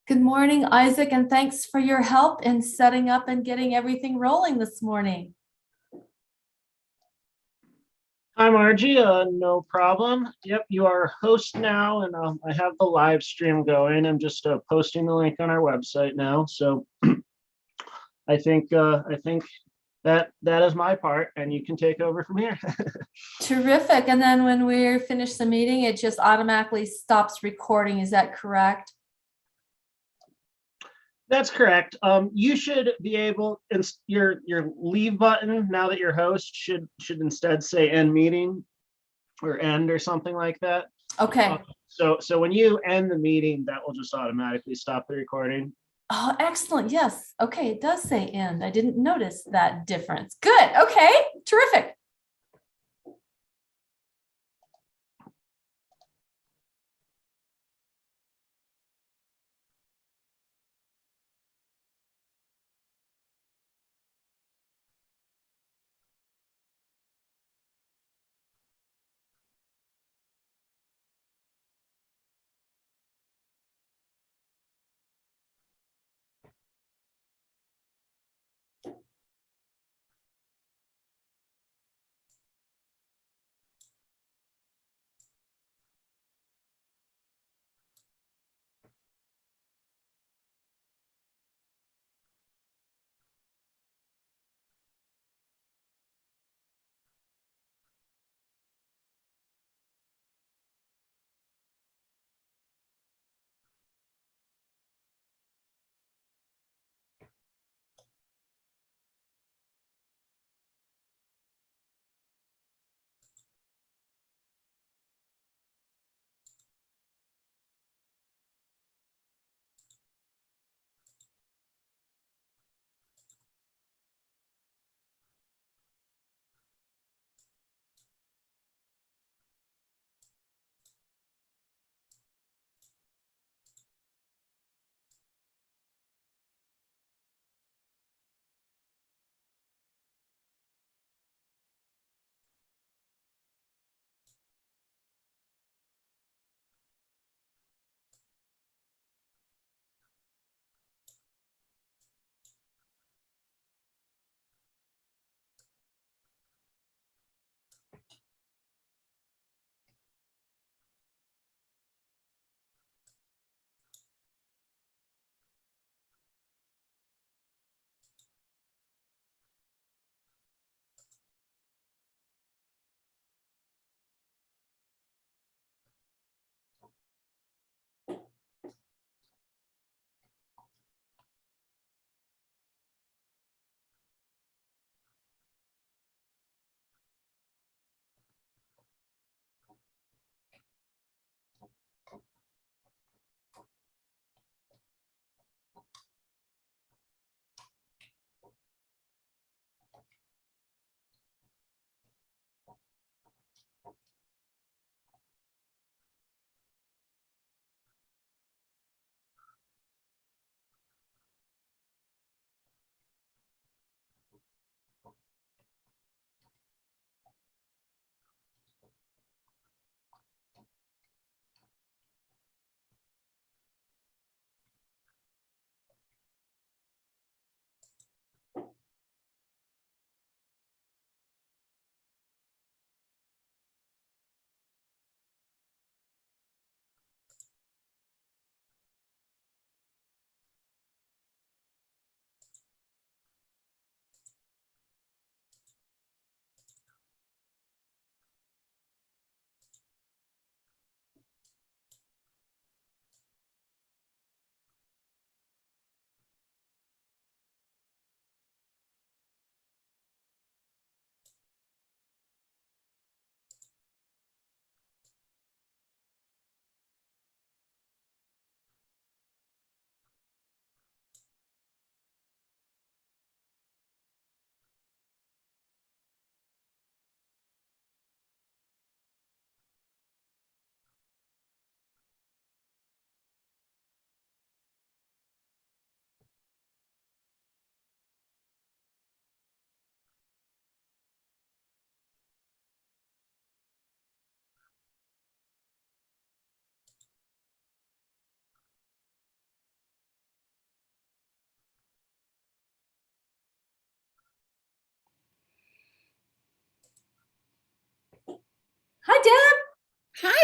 Good morning, Isaac, and thanks for your help in setting up and getting everything rolling this morning. Hi, Margie. No problem. Yep, you are host now, and I have the live stream going. I'm just posting the link on our website now. So I think that is my part, and you can take over from here. Terrific. And then when we're finished the meeting, it just automatically stops recording. Is that correct? That's correct. You should be able, your leave button now that you're host should instead say end meeting or end or something like that. Okay. So when you end the meeting, that will just automatically stop the recording. Oh, excellent. Yes. Okay. It does say end. I didn't notice that difference. Good. Okay. Terrific.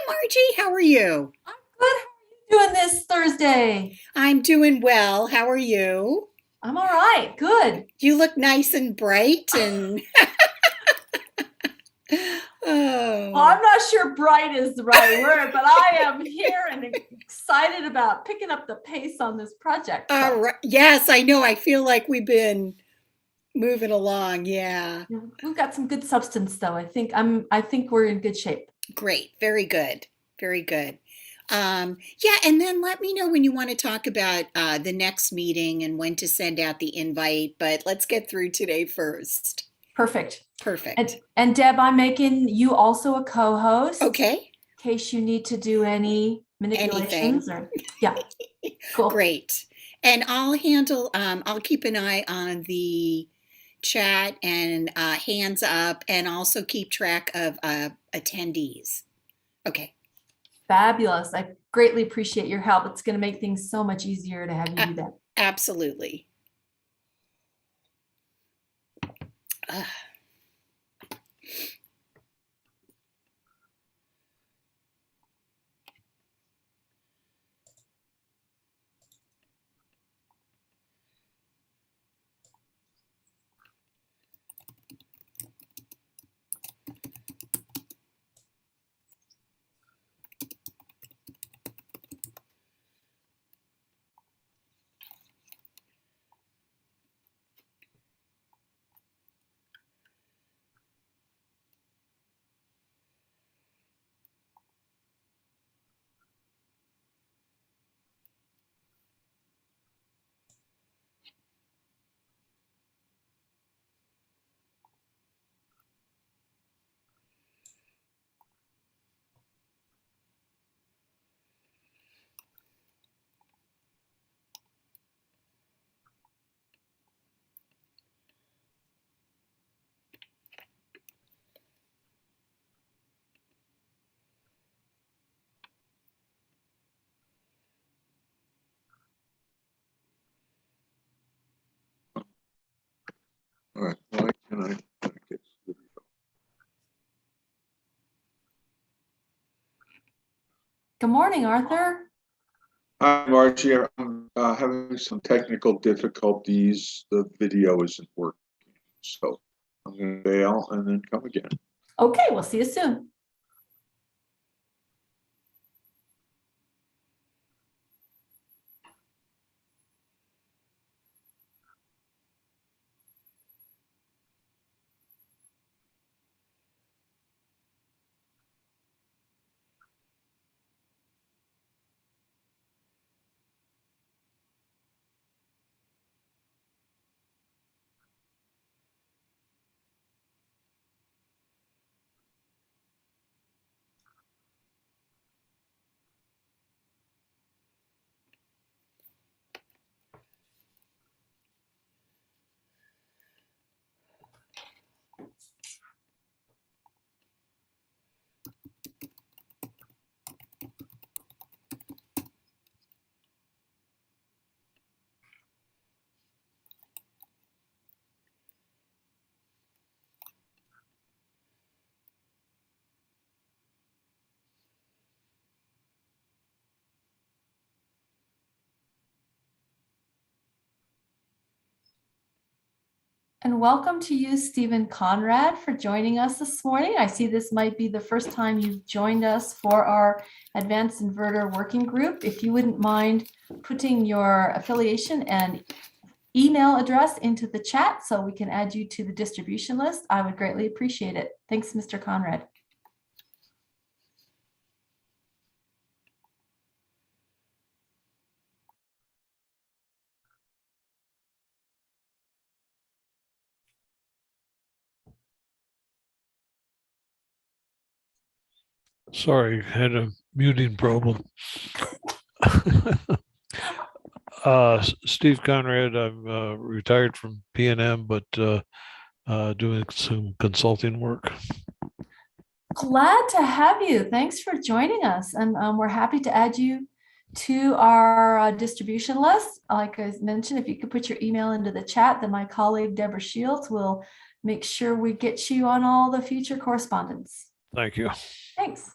Margie. How are you? I'm good. How are you doing this Thursday? I'm doing well. How are you? I'm all right. Good. You look nice and bright and Well, oh, I'm not sure bright is the right word, but I am here and excited about picking up the pace on this project. all right. Yes, I know. I feel like we've been moving along. Yeah. We've got some good substance though. I think we're in good shape. Great. Very good. Very good. Yeah, and then let me know when you want to talk about the next meeting and when to send out the invite, but let's get through today first. Perfect. Perfect. And Deb, I'm making you also a co-host. Okay. In case you need to do any manipulations or yeah. Cool. Great. And I'll keep an eye on the chat and hands up and also keep track of attendees. Okay. Fabulous. I greatly appreciate your help. It's going to make things so much easier to have you do that. Absolutely. All right, why can I get this video? Good morning, Arthur. Hi, Margie. I'm having some technical difficulties. The video isn't working, so I'm going to bail and then come again. Okay, we'll see you soon. And welcome to you, Stephen Conrad, for joining us this morning. I see this might be the first time you've joined us for our Advanced Inverter Working Group. If you wouldn't mind putting your affiliation and email address into the chat so we can add you to the distribution list, I would greatly appreciate it. Thanks, Mr. Conrad. Sorry, had a muting problem. Steve Conrad, I'm retired from P&M, but doing some consulting work. Glad to have you. Thanks for joining us. And we're happy to add you to our distribution list. Like I mentioned, if you could put your email into the chat, then my colleague Deborah Shields will make sure we get you on all the future correspondence. Thank you. Thanks.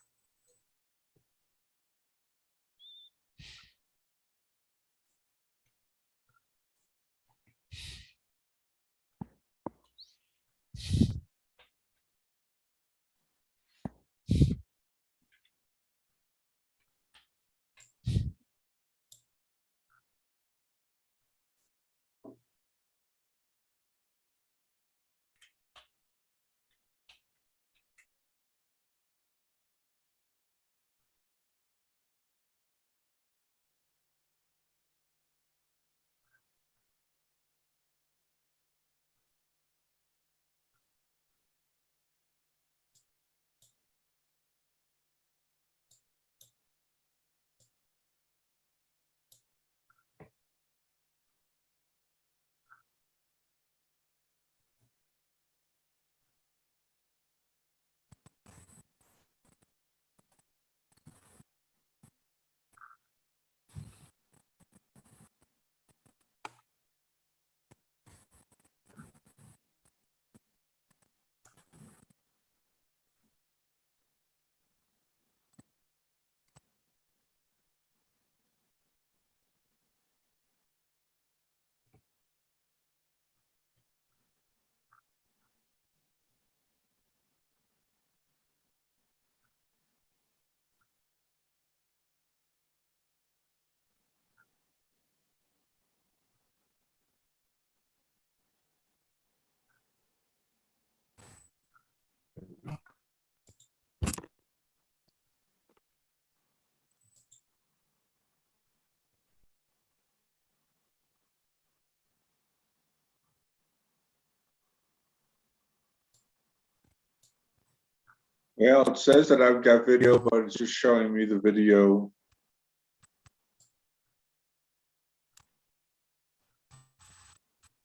Well, it says that I've got video, but it's just showing me the video.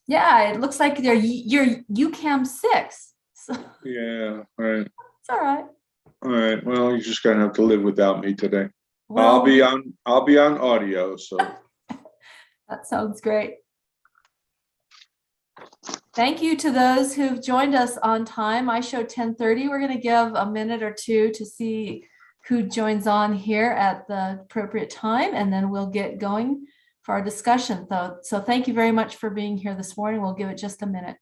Yeah, it looks like you're UCAM 6. So it's Yeah, right. all right. All right. Well, you're just gonna have to live without me today. Well, I'll be on audio, so that sounds great. Thank you to those who've joined us on time. I showed 10:30. We're going to give a minute or two to see who joins on here at the appropriate time, and then we'll get going for our discussion. So thank you very much for being here this morning. We'll give it just a minute.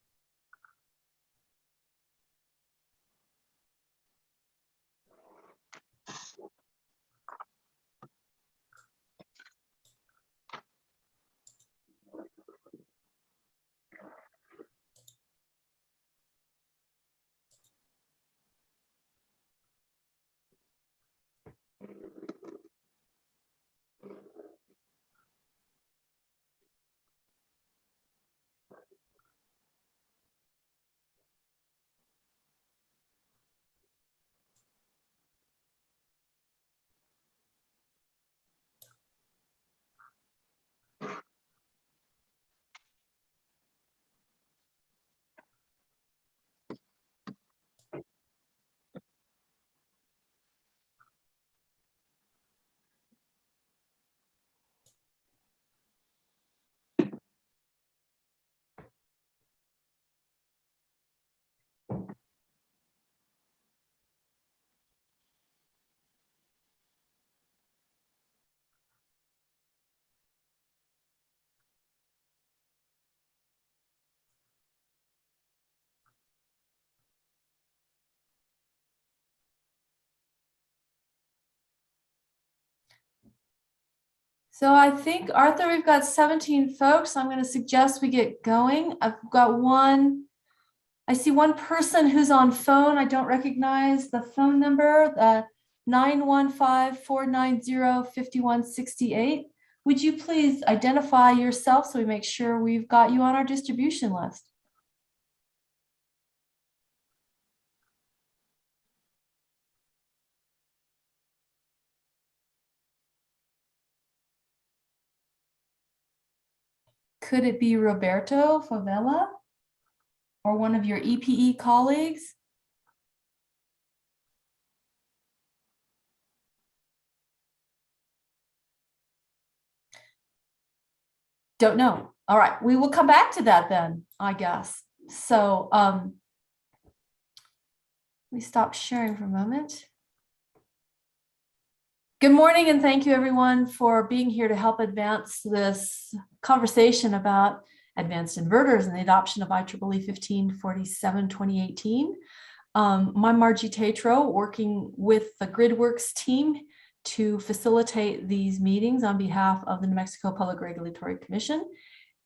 So I think, Arthur, we've got 17 folks. I'm going to suggest we get going. I've got I see one person who's on phone. I don't recognize the phone number, 915-490-5168. Would you please identify yourself so we make sure we've got you on our distribution list? Could it be Roberto Favela or one of your EPE colleagues? Don't know. All right, we will come back to that then, I guess. So let me stop sharing for a moment. Good morning, and thank you everyone for being here to help advance this conversation about advanced inverters and the adoption of IEEE 1547 2018. I'm Margie Tatro, working with the GridWorks team to facilitate these meetings on behalf of the New Mexico Public Regulatory Commission.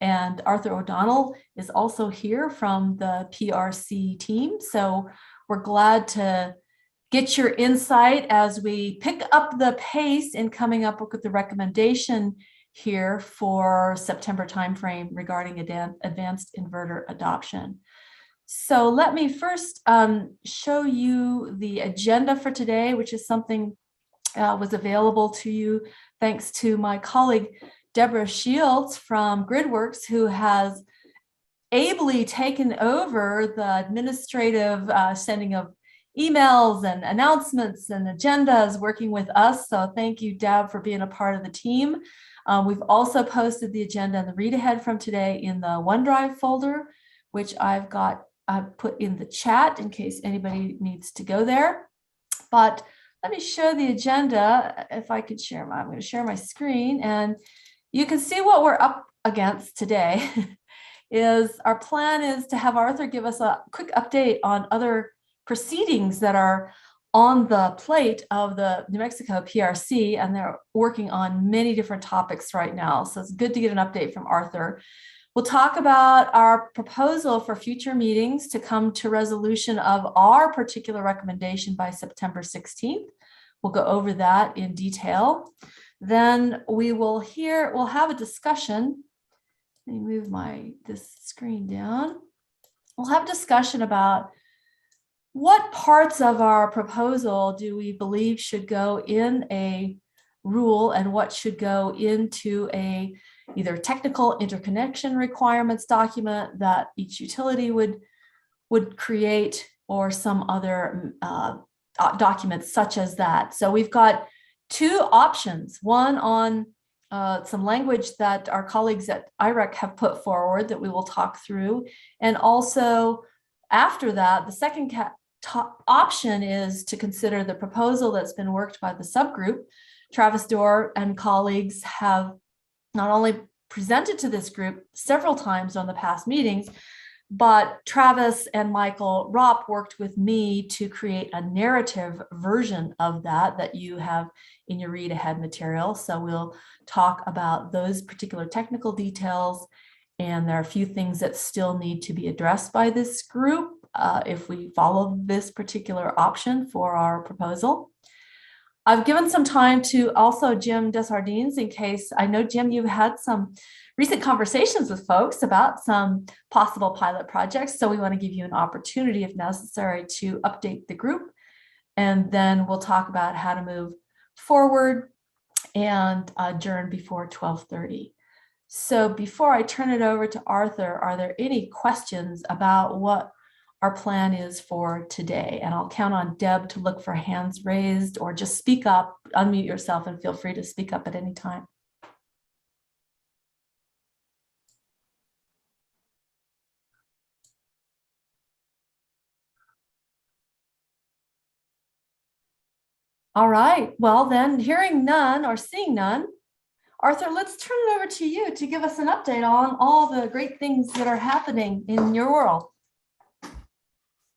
And Arthur O'Donnell is also here from the PRC team. So we're glad to get your insight as we pick up the pace in coming up with the recommendation here for September timeframe regarding advanced inverter adoption. So let me first show you the agenda for today, which is something was available to you thanks to my colleague Deborah Shields from GridWorks, who has ably taken over the administrative sending of emails and announcements and agendas, working with us. So thank you, Deb, for being a part of the team. We've also posted the agenda and the read ahead from today in the OneDrive folder, which I've put in the chat in case anybody needs to go there. But let me show the agenda. If I could share I'm going to share my screen, and you can see what we're up against today. Our plan is to have Arthur give us a quick update on other proceedings that are on the plate of the New Mexico PRC, and they're working on many different topics right now. So it's good to get an update from Arthur. We'll talk about our proposal for future meetings to come to resolution of our particular recommendation by September 16th. We'll go over that in detail. Then we'll have a discussion. Let me move this screen down. We'll have a discussion about what parts of our proposal do we believe should go in a rule and what should go into a either technical interconnection requirements document that each utility would create, or some other documents such as that. So we've got two options, one on some language that our colleagues at IREC have put forward that we will talk through. And also after that, the second option is to consider the proposal that's been worked by the subgroup. Travis Dorr and colleagues have not only presented to this group several times on the past meetings, but Travis and Michael Ropp worked with me to create a narrative version of that you have in your read ahead material. So we'll talk about those particular technical details. And there are a few things that still need to be addressed by this group if we follow this particular option for our proposal. I've given some time to also Jim Desjardins, in case, I know, Jim, you've had some recent conversations with folks about some possible pilot projects. So we want to give you an opportunity, if necessary, to update the group. And then we'll talk about how to move forward and adjourn before 12:30. So before I turn it over to Arthur, are there any questions about what our plan is for today? And I'll count on Deb to look for hands raised, or just speak up, unmute yourself, and feel free to speak up at any time. All right, well then, hearing none or seeing none, Arthur, let's turn it over to you to give us an update on all the great things that are happening in your world.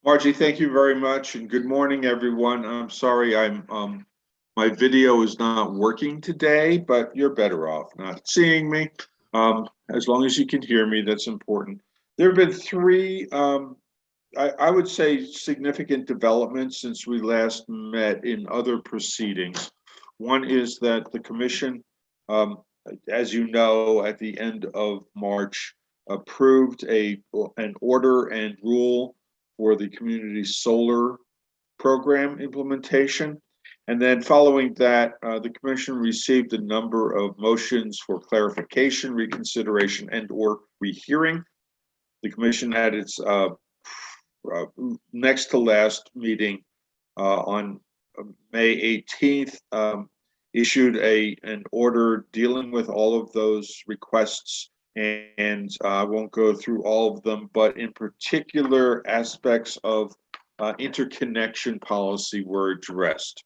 Margie, thank you very much, and good morning, everyone. I'm sorry, my video is not working today, but you're better off not seeing me. As long as you can hear me, that's important. There have been three, I would say, significant developments since we last met in other proceedings. One is that the commission, as you know, at the end of March, approved an order and rule for the community solar program implementation. And then following that, the commission received a number of motions for clarification, reconsideration, and/or rehearing. The commission had its next to last meeting on May 18th, issued an order dealing with all of those requests, and I won't go through all of them, but in particular aspects of interconnection policy were addressed.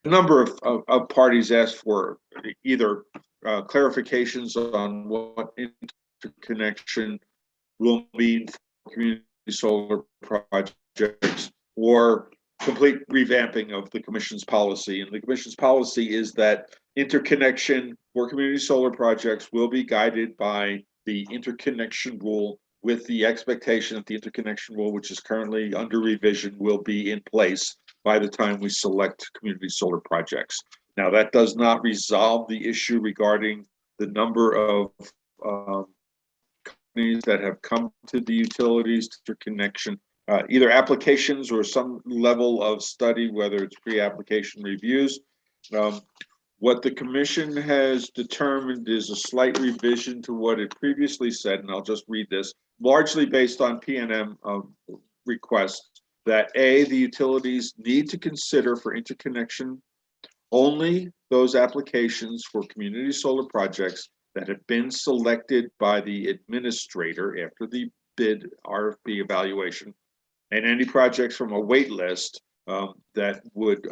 A number of parties asked for either clarifications on what interconnection will mean for community solar projects, or complete revamping of the commission's policy. And the commission's policy is that interconnection for community solar projects will be guided by the interconnection rule, with the expectation that the interconnection rule, which is currently under revision, will be in place by the time we select community solar projects. Now, that does not resolve the issue regarding the number of companies that have come to the utilities interconnection, either applications or some level of study, whether it's pre-application reviews. What the commission has determined is a slight revision to what it previously said, and I'll just read this, largely based on PNM requests, that A, the utilities need to consider for interconnection only those applications for community solar projects that have been selected by the administrator after the bid RFP evaluation, and any projects from a wait list that would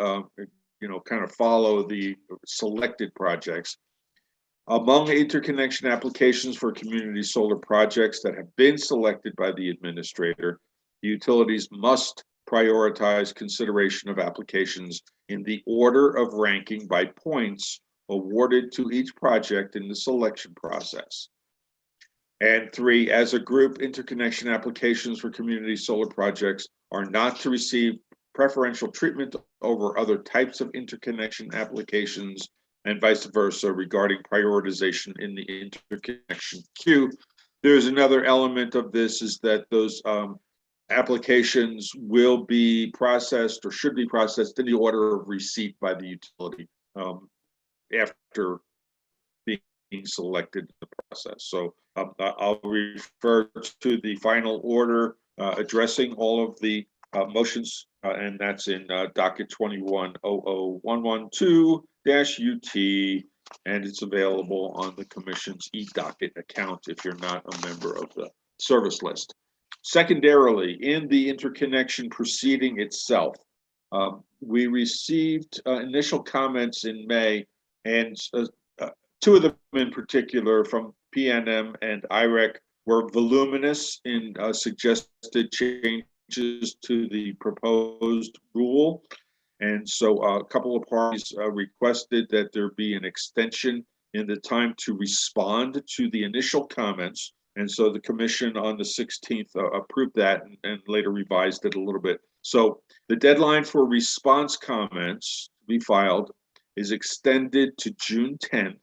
kind of follow the selected projects. Among interconnection applications for community solar projects that have been selected by the administrator, the utilities must prioritize consideration of applications in the order of ranking by points awarded to each project in the selection process. And 3, as a group, interconnection applications for community solar projects are not to receive preferential treatment over other types of interconnection applications, and vice versa regarding prioritization in the interconnection queue. There's another element of this, is that those applications will be processed or should be processed in the order of receipt by the utility after being selected in the process. So I'll refer to the final order addressing all of the motions, and that's in docket 21-00112-UT, and it's available on the Commission's e-docket account if you're not a member of the service list. Secondarily, in the interconnection proceeding itself, we received initial comments in May, and two of them in particular from PNM and IREC were voluminous in suggested changes to the proposed rule. And so a couple of parties requested that there be an extension in the time to respond to the initial comments. And so the commission on the 16th approved that and later revised it a little bit. So the deadline for response comments to be filed is extended to June 10th.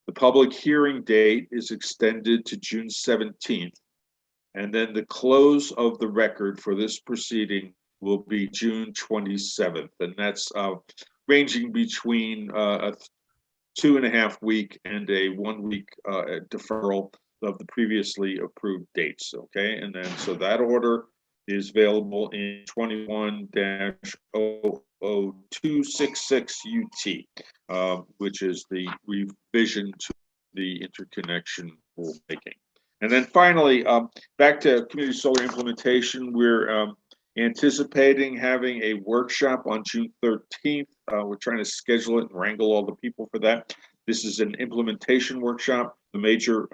The public hearing date is extended to June 17th. And then the close of the record for this proceeding will be June 27th. And that's ranging between a 2.5 week and a 1 week deferral of the previously approved dates. Okay. And then so that order is available in 21-00266 UT, which is the revision to the interconnection rulemaking. And then finally, back to community solar implementation, we're anticipating having a workshop on June 13th. We're trying to schedule it and wrangle all the people for that. This is an implementation workshop. The major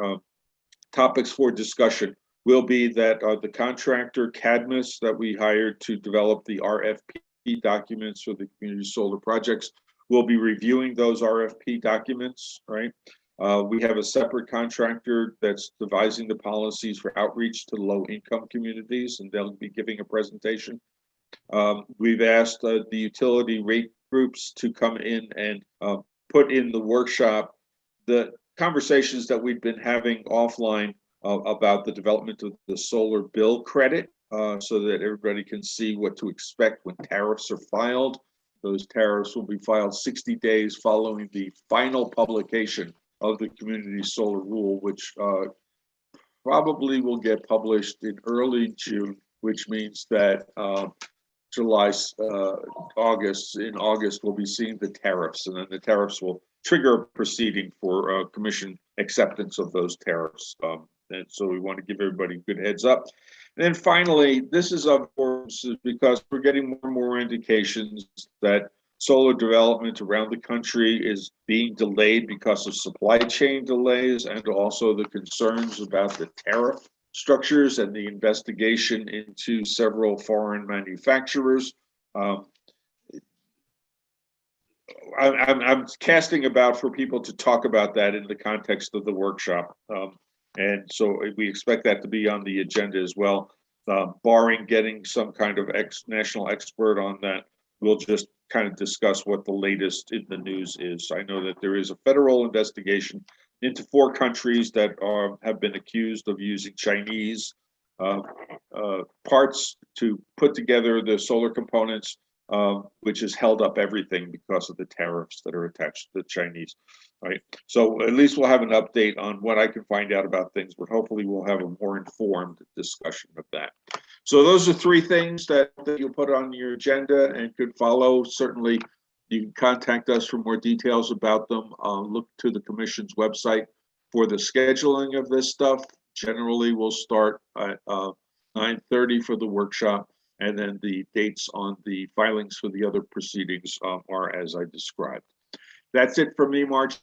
topics for discussion will be that the contractor Cadmus that we hired to develop the RFP documents for the community solar projects will be reviewing those RFP documents, right? We have a separate contractor that's devising the policies for outreach to low-income communities, and they'll be giving a presentation. We've asked the utility rate groups to come in and put in the workshop the conversations that we've been having offline about the development of the solar bill credit, so that everybody can see what to expect when tariffs are filed. Those tariffs will be filed 60 days following the final publication of the community solar rule, which probably will get published in early June, which means that in August, we'll be seeing the tariffs, and then the tariffs will trigger a proceeding for commission acceptance of those tariffs. And so we want to give everybody a good heads up. And then finally, this is of course because we're getting more and more indications that solar development around the country is being delayed because of supply chain delays and also the concerns about the tariff structures and the investigation into several foreign manufacturers. I'm casting about for people to talk about that in the context of the workshop. And so we expect that to be on the agenda as well. Barring getting some kind of national expert on that, we'll just kind of discuss what the latest in the news is. I know that there is a federal investigation into 4 countries that have been accused of using Chinese parts to put together the solar components, which has held up everything because of the tariffs that are attached to the Chinese, right? So at least we'll have an update on what I can find out about things, but hopefully we'll have a more informed discussion of that. So those are 3 things that you'll put on your agenda and could follow. Certainly, you can contact us for more details about them. Look to the Commission's website for the scheduling of this stuff. Generally, we'll start at 9:30 for the workshop, and then the dates on the filings for the other proceedings are as I described. That's it for me, Margie.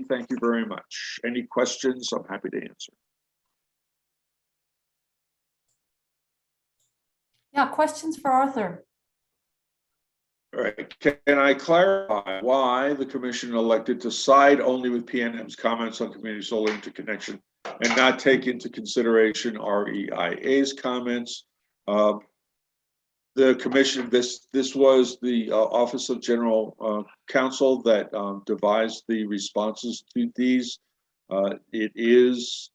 Thank you very much. Any questions? I'm happy to answer. Yeah, questions for Arthur? All right, can I clarify why the commission elected to side only with PNM's comments on community solar interconnection and not take into consideration REIA's comments? The commission, this was the Office of General Counsel that devised the responses to these. It is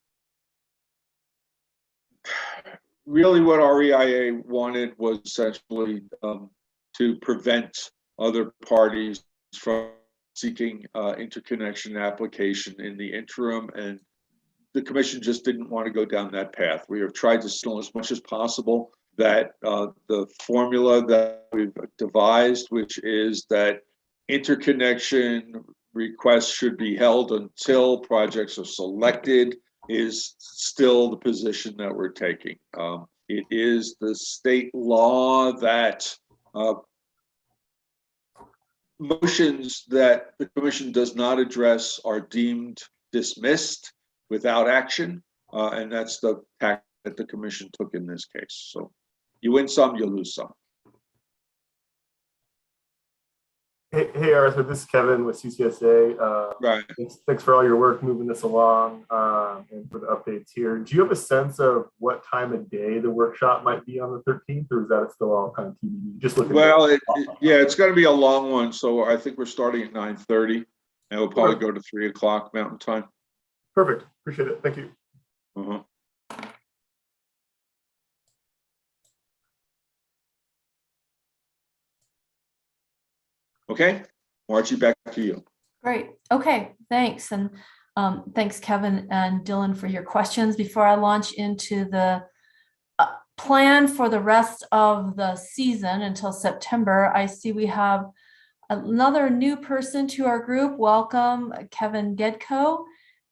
really what REIA wanted was essentially to prevent other parties from seeking interconnection application in the interim, and the commission just didn't want to go down that path. We have tried to signal as much as possible that the formula that we've devised, which is that interconnection requests should be held until projects are selected, is still the position that we're taking. It is the state law that motions that the commission does not address are deemed dismissed without action, and that's the tack that the commission took in this case. So you win some, you lose some. Hey, Arthur, this is Kevin with CCSA. Right. Thanks for all your work moving this along and for the updates here. Do you have a sense of what time of day the workshop might be on the 13th, or is that still all kind of TBD? Just looking. Well, yeah, it's going to be a long one, so I think we're starting at 9:30, and we'll probably go to 3 o'clock Mountain Time. Perfect. Appreciate it. Thank you. Uh-huh. Okay, Margie, back to you. Great. Okay, thanks. And thanks, Kevin and Dylan, for your questions. Before I launch into the plan for the rest of the season until September, I see we have another new person to our group. Welcome, Kevin Gedko.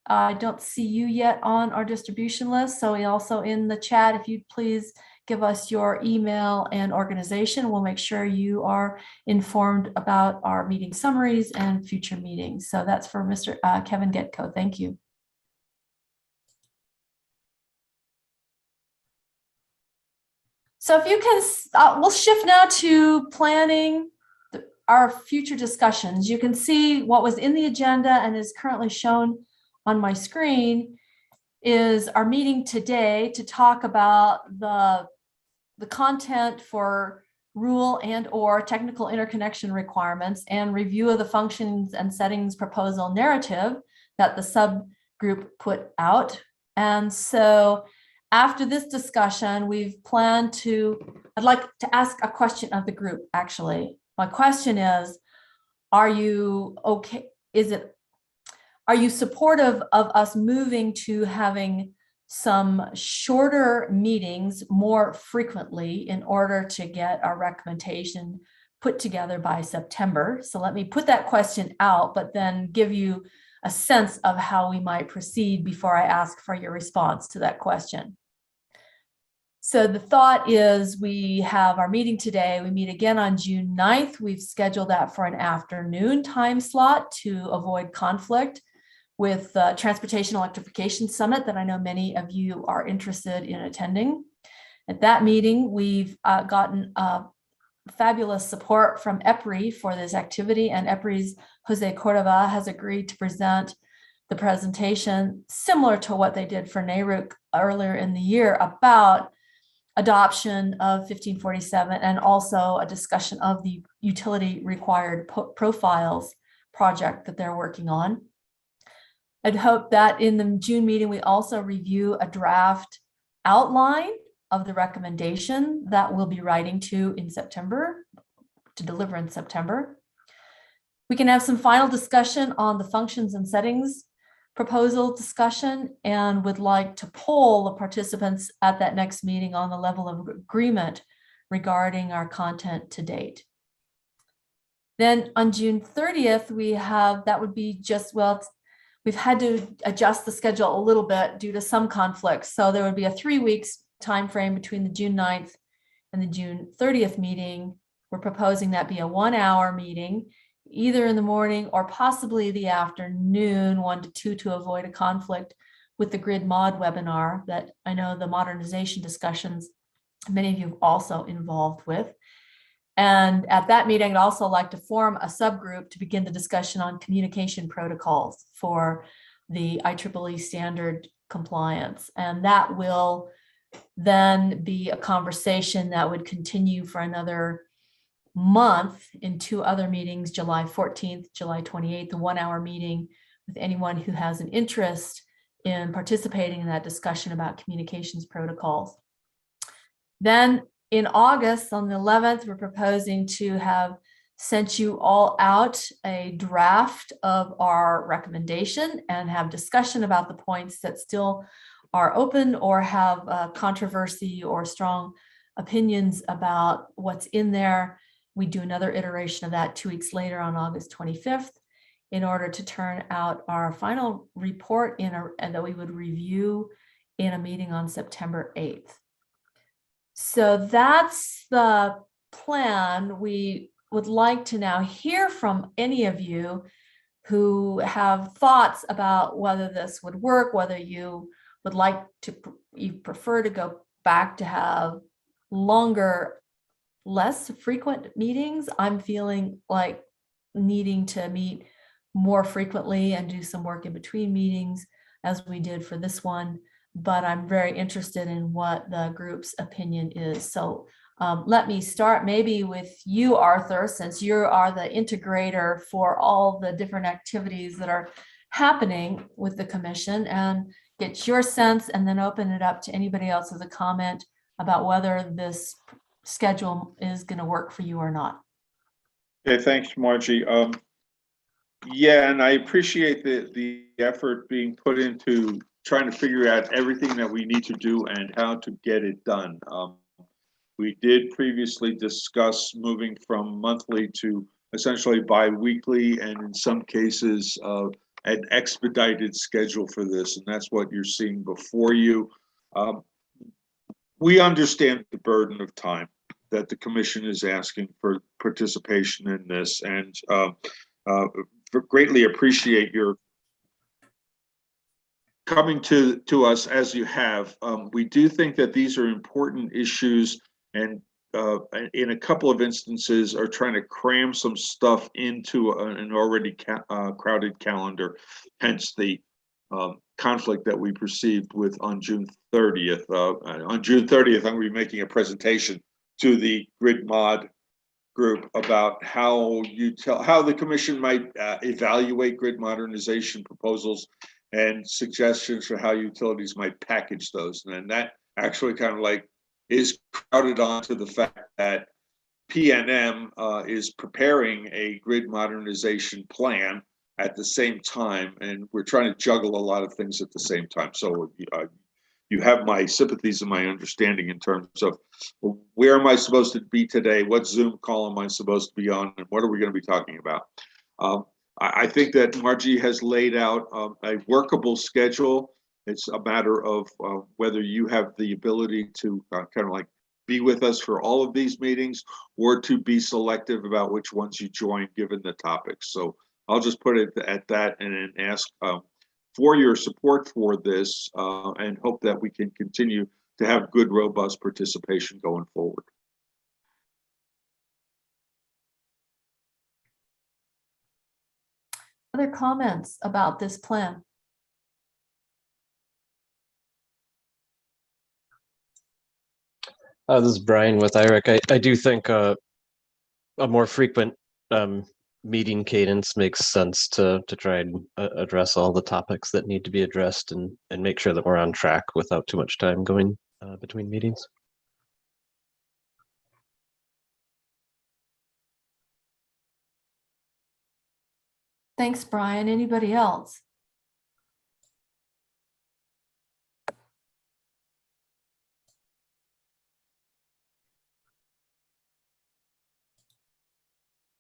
I don't see you yet on our distribution list, so also in the chat, if you'd please give us your email and organization. We'll make sure you are informed about our meeting summaries and future meetings. So that's for Mr. Kevin Getco. Thank you. So if you can, we'll shift now to planning our future discussions. You can see what was in the agenda and is currently shown on my screen is our meeting today to talk about the content for rule and or technical interconnection requirements and review of the functions and settings proposal narrative that the subgroup put out. And so after this discussion, we've planned to, I'd like to ask a question of the group, actually. My question is, are you okay? Are you supportive of us moving to having some shorter meetings more frequently in order to get our recommendation put together by September? So let me put that question out, but then give you a sense of how we might proceed before I ask for your response to that question. So the thought is we have our meeting today. We meet again on June 9th. We've scheduled that for an afternoon time slot to avoid conflict with the Transportation Electrification Summit that I know many of you are interested in attending. At that meeting, we've gotten fabulous support from EPRI for this activity, and EPRI's Jose Cordova has agreed to present the presentation similar to what they did for NARUC earlier in the year about adoption of 1547 and also a discussion of the utility required profiles project that they're working on. I'd hope that in the June meeting, we also review a draft outline of the recommendation that we'll be writing to in September, to deliver in September. We can have some final discussion on the functions and settings proposal discussion, and would like to poll the participants at that next meeting on the level of agreement regarding our content to date. Then on June 30th, we have, that would be just, well, we've had to adjust the schedule a little bit due to some conflicts. So there would be a 3 weeks time frame between the June 9th and the June 30th meeting. We're proposing that be a 1 hour meeting, either in the morning or possibly the afternoon, 1 to 2, to avoid a conflict with the grid mod webinar that I know the modernization discussions, many of you have also involved with. And at that meeting, I'd also like to form a subgroup to begin the discussion on communication protocols for the IEEE standard compliance. And that will then be a conversation that would continue for another month in 2 other meetings, July 14th, July 28th, the 1 hour meeting with anyone who has an interest in participating in that discussion about communications protocols. Then in August, on the 11th, we're proposing to have sent you all out a draft of our recommendation and have discussion about the points that still are open or have controversy or strong opinions about what's in there. We do another iteration of that 2 weeks later on August 25th in order to turn out our final report and that we would review in a meeting on September 8th. So that's the plan. We would like to now hear from any of you who have thoughts about whether this would work, whether you would like to, you prefer to go back to have longer, less frequent meetings. I'm feeling like needing to meet more frequently and do some work in between meetings as we did for this one, but I'm very interested in what the group's opinion is. So let me start maybe with you, Arthur, since you are the integrator for all the different activities that are happening with the commission, and get your sense and then open it up to anybody else as a comment about whether this schedule is going to work for you or not. Okay, thanks, Margie. Yeah, and I appreciate the effort being put into trying to figure out everything that we need to do and how to get it done. We did previously discuss moving from monthly to essentially bi-weekly, and in some cases, an expedited schedule for this, and that's what you're seeing before you. We understand the burden of time that the commission is asking for participation in this, and greatly appreciate your coming to us as you have. We do think that these are important issues, and in a couple of instances are trying to cram some stuff into an already crowded calendar, hence the conflict that we perceived with on June 30th. On June 30th, I'm going to be making a presentation to the Grid Mod group about how the commission might evaluate grid modernization proposals and suggestions for how utilities might package those. And then that actually kind of like is crowded onto the fact that PNM is preparing a grid modernization plan at the same time, and we're trying to juggle a lot of things at the same time. So you have my sympathies and my understanding in terms of where am I supposed to be today, what Zoom call am I supposed to be on, and what are we going to be talking about. I think that Margie has laid out a workable schedule. It's a matter of whether you have the ability to kind of like be with us for all of these meetings, or to be selective about which ones you join given the topics. So I'll just put it at that and then ask for your support for this and hope that we can continue to have good, robust participation going forward. Other comments about this plan? This is Brian with IREC. I do think a more frequent meeting cadence makes sense to try and address all the topics that need to be addressed and make sure that we're on track without too much time going between meetings. Thanks, Brian. Anybody else?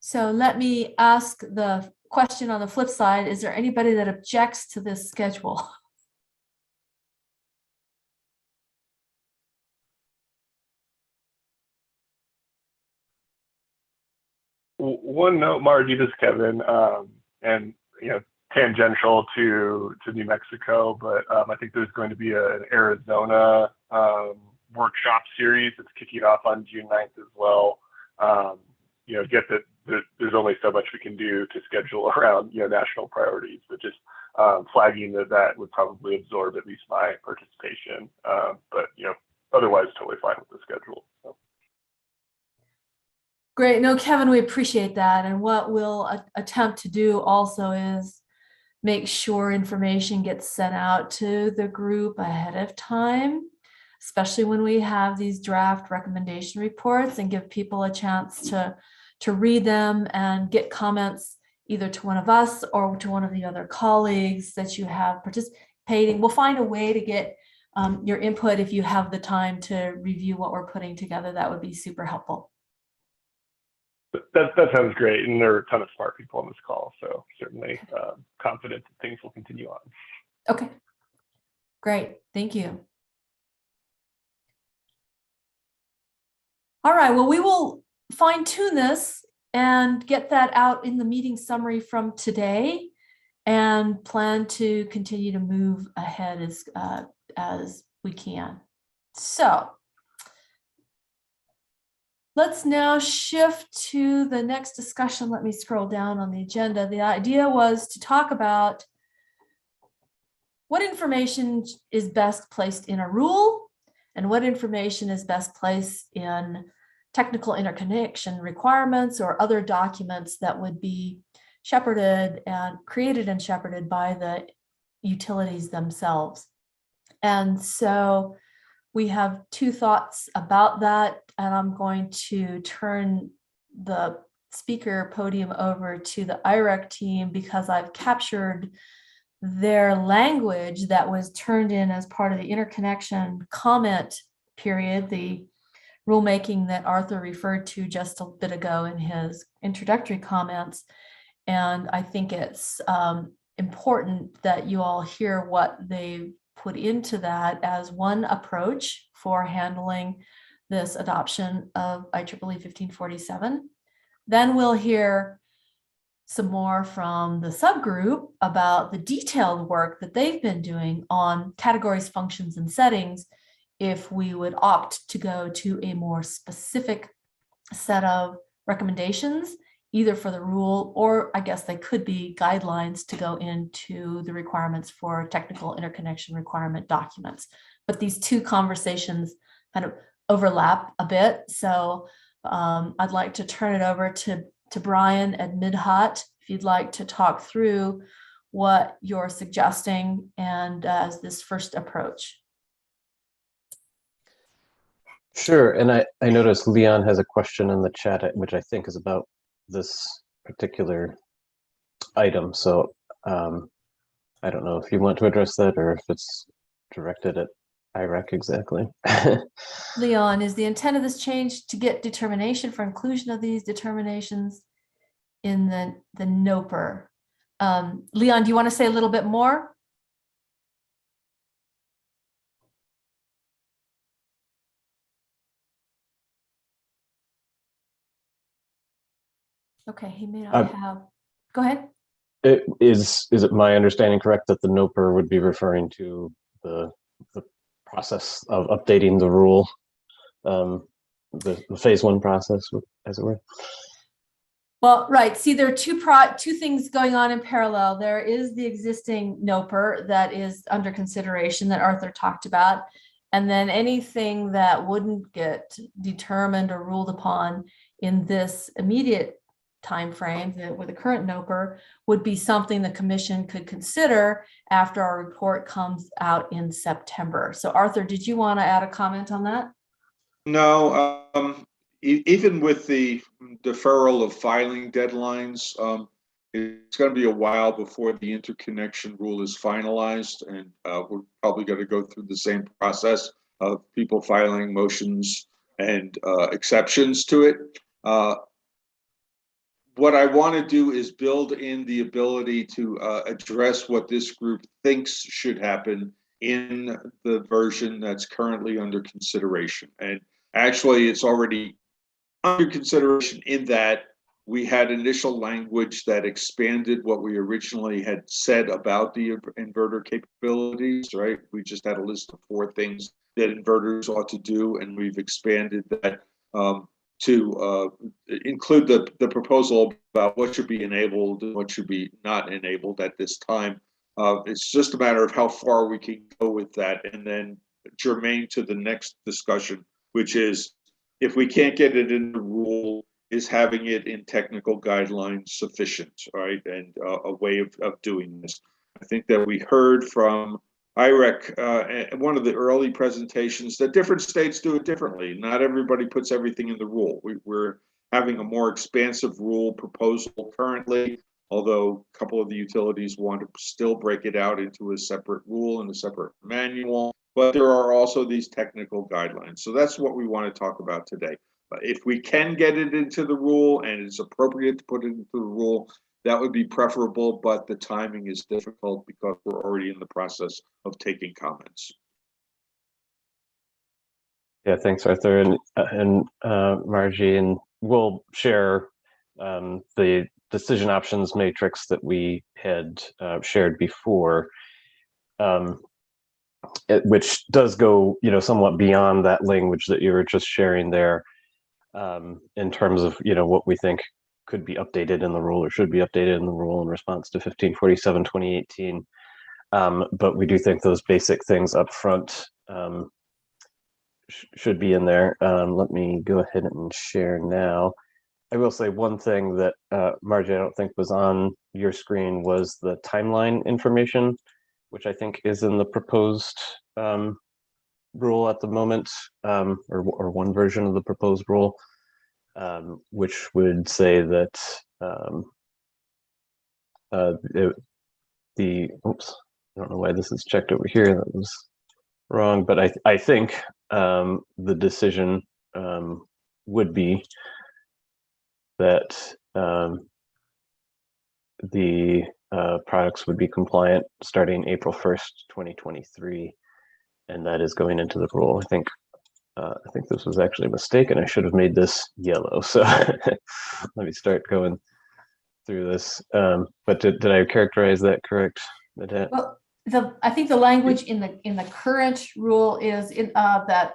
So let me ask the question on the flip side. Is there anybody that objects to this schedule? One note, Margie, this is Kevin, and tangential to New Mexico, but I think there's going to be an Arizona workshop series that's kicking off on June 9th as well. Get that there's only so much we can do to schedule around national priorities, but just flagging that would probably absorb at least my participation. But otherwise, totally fine with the schedule. So. Great. No, Kevin, we appreciate that. And what we'll attempt to do also is make sure information gets sent out to the group ahead of time especially when we have these draft recommendation reports, and give people a chance to read them and get comments either to one of us or to one of the other colleagues that you have participating. We'll find a way to get your input if you have the time to review what we're putting together. That would be super helpful. That sounds great, and there are a ton of smart people on this call, so certainly confident that things will continue on. Okay, great, thank you. All right, well, we will fine tune this and get that out in the meeting summary from today, and plan to continue to move ahead as we can. So let's now shift to the next discussion. Let me scroll down on the agenda. The idea was to talk about what information is best placed in a rule and what information is best placed in technical interconnection requirements or other documents that would be shepherded and created and shepherded by the utilities themselves. And so we have two thoughts about that, and I'm going to turn the speaker podium over to the IREC team because I've captured their language that was turned in as part of the interconnection comment period, the rulemaking that Arthur referred to just a bit ago in his introductory comments. And I think it's important that you all hear what they put into that as one approach for handling this adoption of IEEE 1547. Then we'll hear some more from the subgroup about the detailed work that they've been doing on categories, functions, and settings if we would opt to go to a more specific set of recommendations, either for the rule, or I guess they could be guidelines to go into the requirements for technical interconnection requirement documents. But these two conversations kind of overlap a bit. So I'd like to turn it over to Brian at Midhot, if you'd like to talk through what you're suggesting and as this first approach. Sure, and I noticed Leon has a question in the chat, which I think is about this particular item. So I don't know if you want to address that or if it's directed at IREC exactly. Leon, is the intent of this change to get determination for inclusion of these determinations in the NOPR? Leon, do you want to say a little bit more? Okay, he may not have. Go ahead. Is it my understanding correct that the NOPR would be referring to the process of updating the rule, the phase one process, as it were? Well, right. See, there are two things going on in parallel. There is the existing NOPR that is under consideration that Arthur talked about. And then anything that wouldn't get determined or ruled upon in this immediate time frame with the current NOPR would be something the commission could consider after our report comes out in September. So Arthur, did you want to add a comment on that? No, even with the deferral of filing deadlines, it's going to be a while before the interconnection rule is finalized, and we're probably going to go through the same process of people filing motions and exceptions to it. What I want to do is build in the ability to address what this group thinks should happen in the version that's currently under consideration. And actually, it's already under consideration in that we had initial language that expanded what we originally had said about the inverter capabilities, right? We just had a list of 4 things that inverters ought to do, and we've expanded that to include the proposal about what should be enabled and what should be not enabled at this time. It's just a matter of how far we can go with that, and then germane to the next discussion, which is if we can't get it in the rule, is having it in technical guidelines sufficient, right? And a way of doing this. I think that we heard from IREC, one of the early presentations, that different states do it differently. Not everybody puts everything in the rule. We're having a more expansive rule proposal currently, although a couple of the utilities want to still break it out into a separate rule and a separate manual. But there are also these technical guidelines. So that's what we want to talk about today. If we can get it into the rule and it's appropriate to put it into the rule, that would be preferable, but the timing is difficult because we're already in the process of taking comments. Yeah, thanks, Arthur, and Margie, and we'll share the decision options matrix that we had shared before, which does go, somewhat beyond that language that you were just sharing there, in terms of, what we think could be updated in the rule or should be updated in the rule in response to 1547 2018. But we do think those basic things up front should be in there. Let me go ahead and share now. I will say one thing that Margie, I don't think was on your screen, was the timeline information, which I think is in the proposed rule at the moment, or one version of the proposed rule, which would say that oops, I don't know why this is checked over here. That was wrong, but I think the decision would be that the products would be compliant starting April 1st, 2023, and that is going into the rule. I think this was actually a mistake, and I should have made this yellow. So let me start going through this. But did I characterize that correct, Nadette? Well, I think the language in the current rule is that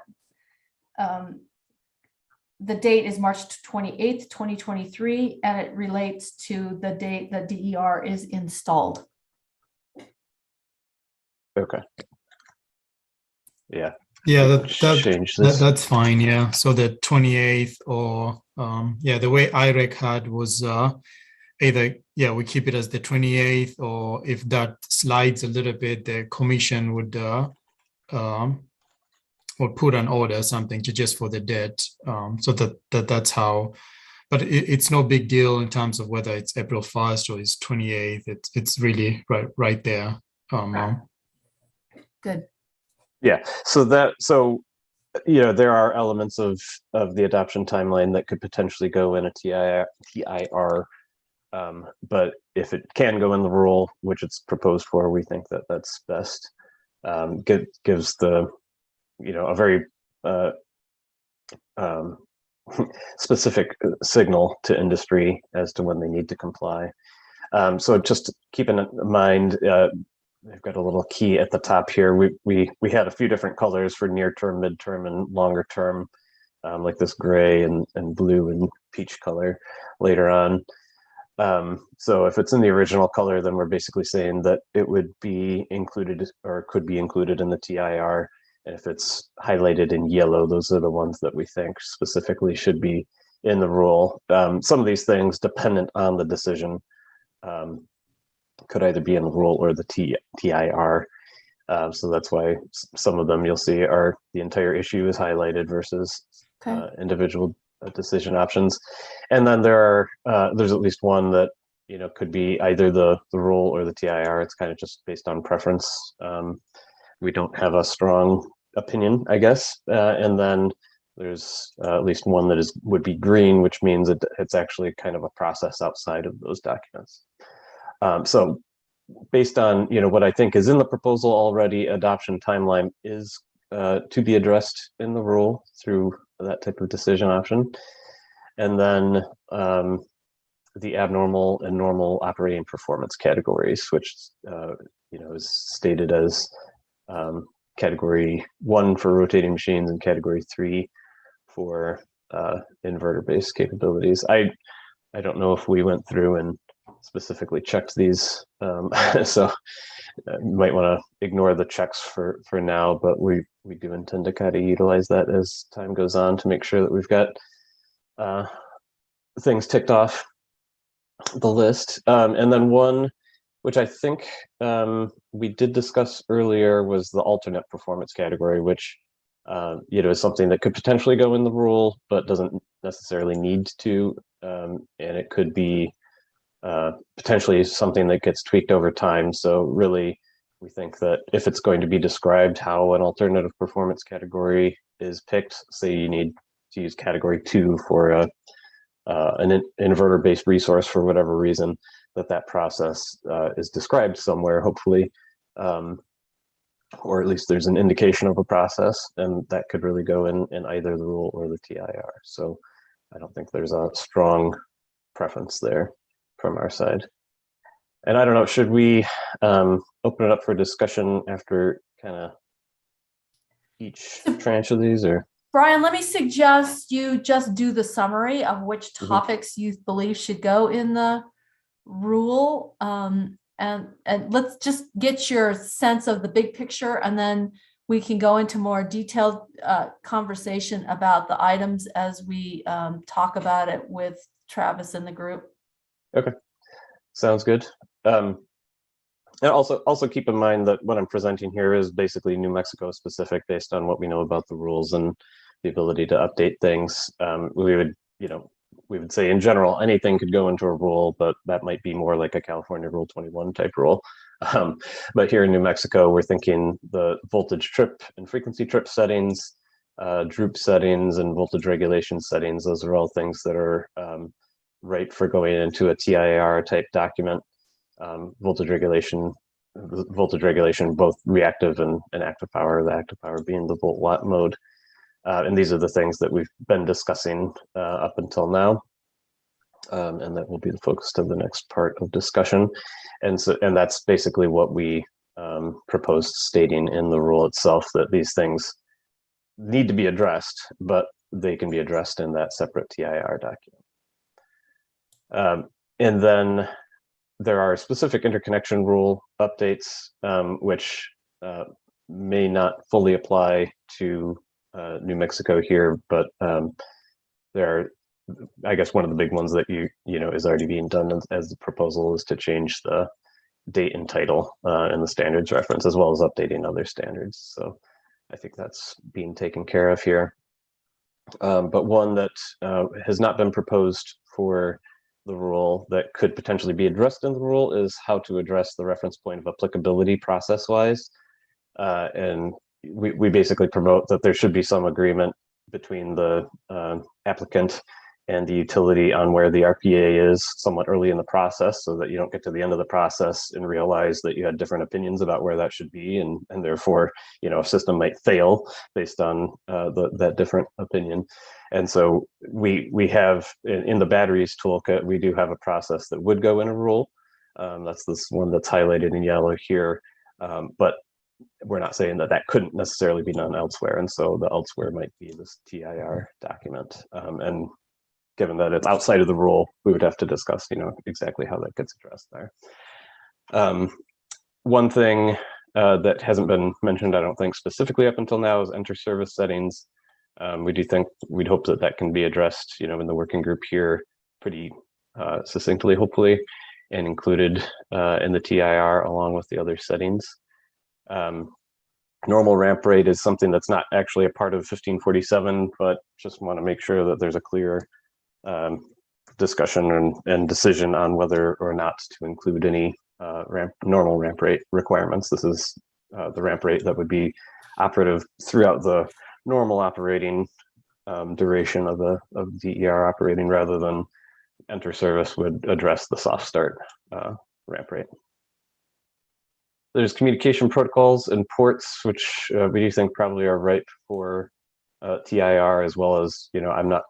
the date is March 28th, 2023, and it relates to the date that DER is installed. Okay. Yeah. Yeah, Change this. that's fine. Yeah. So the 28th, or the way IREC had was either, we keep it as the 28th, or if that slides a little bit, the commission would put an order or something to just for the date. So that's how, but it's no big deal in terms of whether it's April 1st or it's 28th. It's really right there. Good. Yeah. So there are elements of the adoption timeline that could potentially go in a TIR. But if it can go in the rule, which it's proposed for, we think that that's best. Gives the, a very specific signal to industry as to when they need to comply. So just keeping in mind, I've got a little key at the top here. We had a few different colors for near term, midterm, and longer term, like this gray and blue and peach color later on. So if it's in the original color, then we're basically saying that it would be included or could be included in the TIR. And if it's highlighted in yellow, those are the ones that we think specifically should be in the rule. Some of these things, dependent on the decision, could either be in the rule or the TIR. So that's why some of them you'll see are the entire issue is highlighted versus individual decision options. And then there's at least one that could be either the rule or the TIR. It's kind of just based on preference. We don't have a strong opinion, I guess. And then there's at least one that would be green, which means it's actually kind of a process outside of those documents. So based on what I think is in the proposal already, adoption timeline is to be addressed in the rule through that type of decision option. And then the abnormal and normal operating performance categories, which is stated as category 1 for rotating machines and category 3 for inverter-based capabilities. I don't know if we went through and specifically checked these, so you might want to ignore the checks for now, but we do intend to kind of utilize that as time goes on to make sure that we've got things ticked off the list. And then one which I think we did discuss earlier, was the alternate performance category, which is something that could potentially go in the rule, but doesn't necessarily need to, and it could be potentially something that gets tweaked over time. So really, we think that if it's going to be described how an alternative performance category is picked, say you need to use category 2 for an inverter-based resource for whatever reason, that process is described somewhere, hopefully, or at least there's an indication of a process, and that could really go in either the rule or the TIR. So I don't think there's a strong preference there from our side. And I don't know, should we open it up for discussion after kind of each tranche of these, or? Brian, let me suggest you just do the summary of which topics you believe should go in the rule. And let's just get your sense of the big picture, and then we can go into more detailed conversation about the items as we talk about it with Travis and the group. Okay, sounds good. And also keep in mind that what I'm presenting here is basically New Mexico specific, based on what we know about the rules and the ability to update things. We would say in general, anything could go into a rule, but that might be more like a California Rule 21 type rule. But here in New Mexico, we're thinking the voltage trip and frequency trip settings, droop settings, and voltage regulation settings. Those are all things that are right for going into a TIR type document. Voltage regulation, both reactive and active power, the active power being the volt watt mode. And these are the things that we've been discussing up until now. And that will be the focus of the next part of discussion. And that's basically what we proposed stating in the rule itself, that these things need to be addressed, but they can be addressed in that separate TIR document. And then there are specific interconnection rule updates, which may not fully apply to New Mexico here, but there are, I guess, one of the big ones that is already being done as the proposal is to change the date and title in the standards reference, as well as updating other standards. So I think that's being taken care of here. But one that has not been proposed for the rule that could potentially be addressed in the rule is how to address the reference point of applicability process-wise. And we basically promote that there should be some agreement between the applicant and the utility on where the RPA is somewhat early in the process, so that you don't get to the end of the process and realize that you had different opinions about where that should be, and therefore, a system might fail based on that different opinion. And so we have in the batteries toolkit, we do have a process that would go in a rule. That's this one that's highlighted in yellow here, but we're not saying that couldn't necessarily be done elsewhere. And so the elsewhere might be this TIR document. And given that it's outside of the rule, we would have to discuss, exactly how that gets addressed there. One thing that hasn't been mentioned, I don't think specifically up until now, is enter service settings. We'd hope that can be addressed, in the working group here pretty succinctly, hopefully, and included in the TIR along with the other settings. Normal ramp rate is something that's not actually a part of 1547, but just want to make sure that there's a clear discussion and decision on whether or not to include any normal ramp rate requirements. This is the ramp rate that would be operative throughout the normal operating duration of the DER operating, rather than enter service would address the soft start ramp rate. There's communication protocols and ports, which we do think probably are ripe for TIR, as well as, I'm not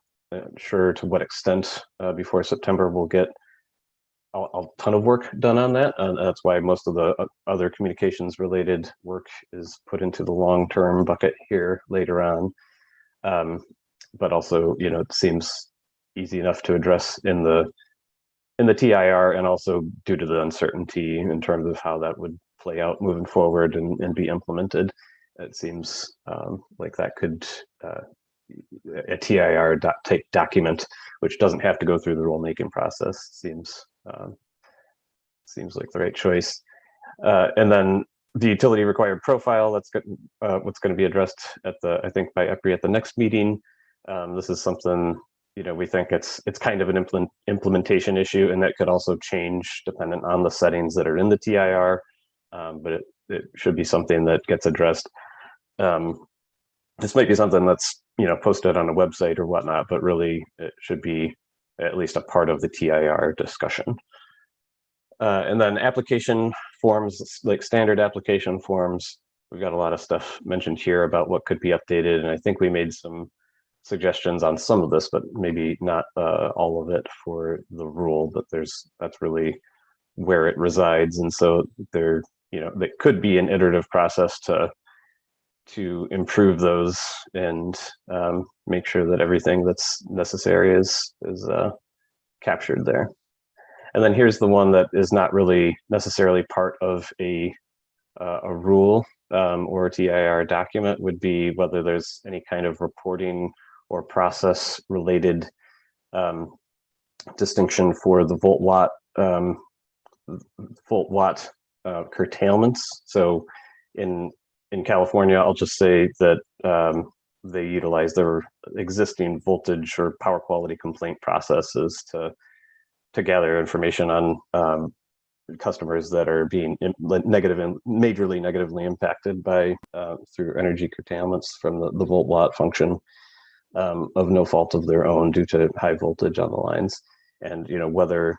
sure to what extent before September we'll get a ton of work done on that. And that's why most of the other communications related work is put into the long-term bucket here later on. But also, it seems easy enough to address in the TIR, and also due to the uncertainty in terms of how that would play out moving forward and be implemented, it seems like that could a TIR type document, which doesn't have to go through the rulemaking process, seems seems like the right choice. And then the utility required profile, that's what's going to be addressed at I think by EPRI at the next meeting. This is something, we think it's kind of an implementation issue, and that could also change dependent on the settings that are in the TIR, but it should be something that gets addressed. This might be something that's, posted on a website or whatnot, but really it should be at least a part of the TIR discussion. And then application forms, like standard application forms, we've got a lot of stuff mentioned here about what could be updated. And I think we made some suggestions on some of this, but maybe not all of it for the rule, but that's really where it resides. And so there could be an iterative process to improve those and make sure that everything that's necessary is captured there. And then here's the one that is not really necessarily part of a rule or a TIR document, would be whether there's any kind of reporting or process related distinction for the volt watt curtailments. So in California, I'll just say that they utilize their existing voltage or power quality complaint processes to gather information on customers that are being majorly negatively impacted by through energy curtailments from the volt watt function of no fault of their own due to high voltage on the lines, and whether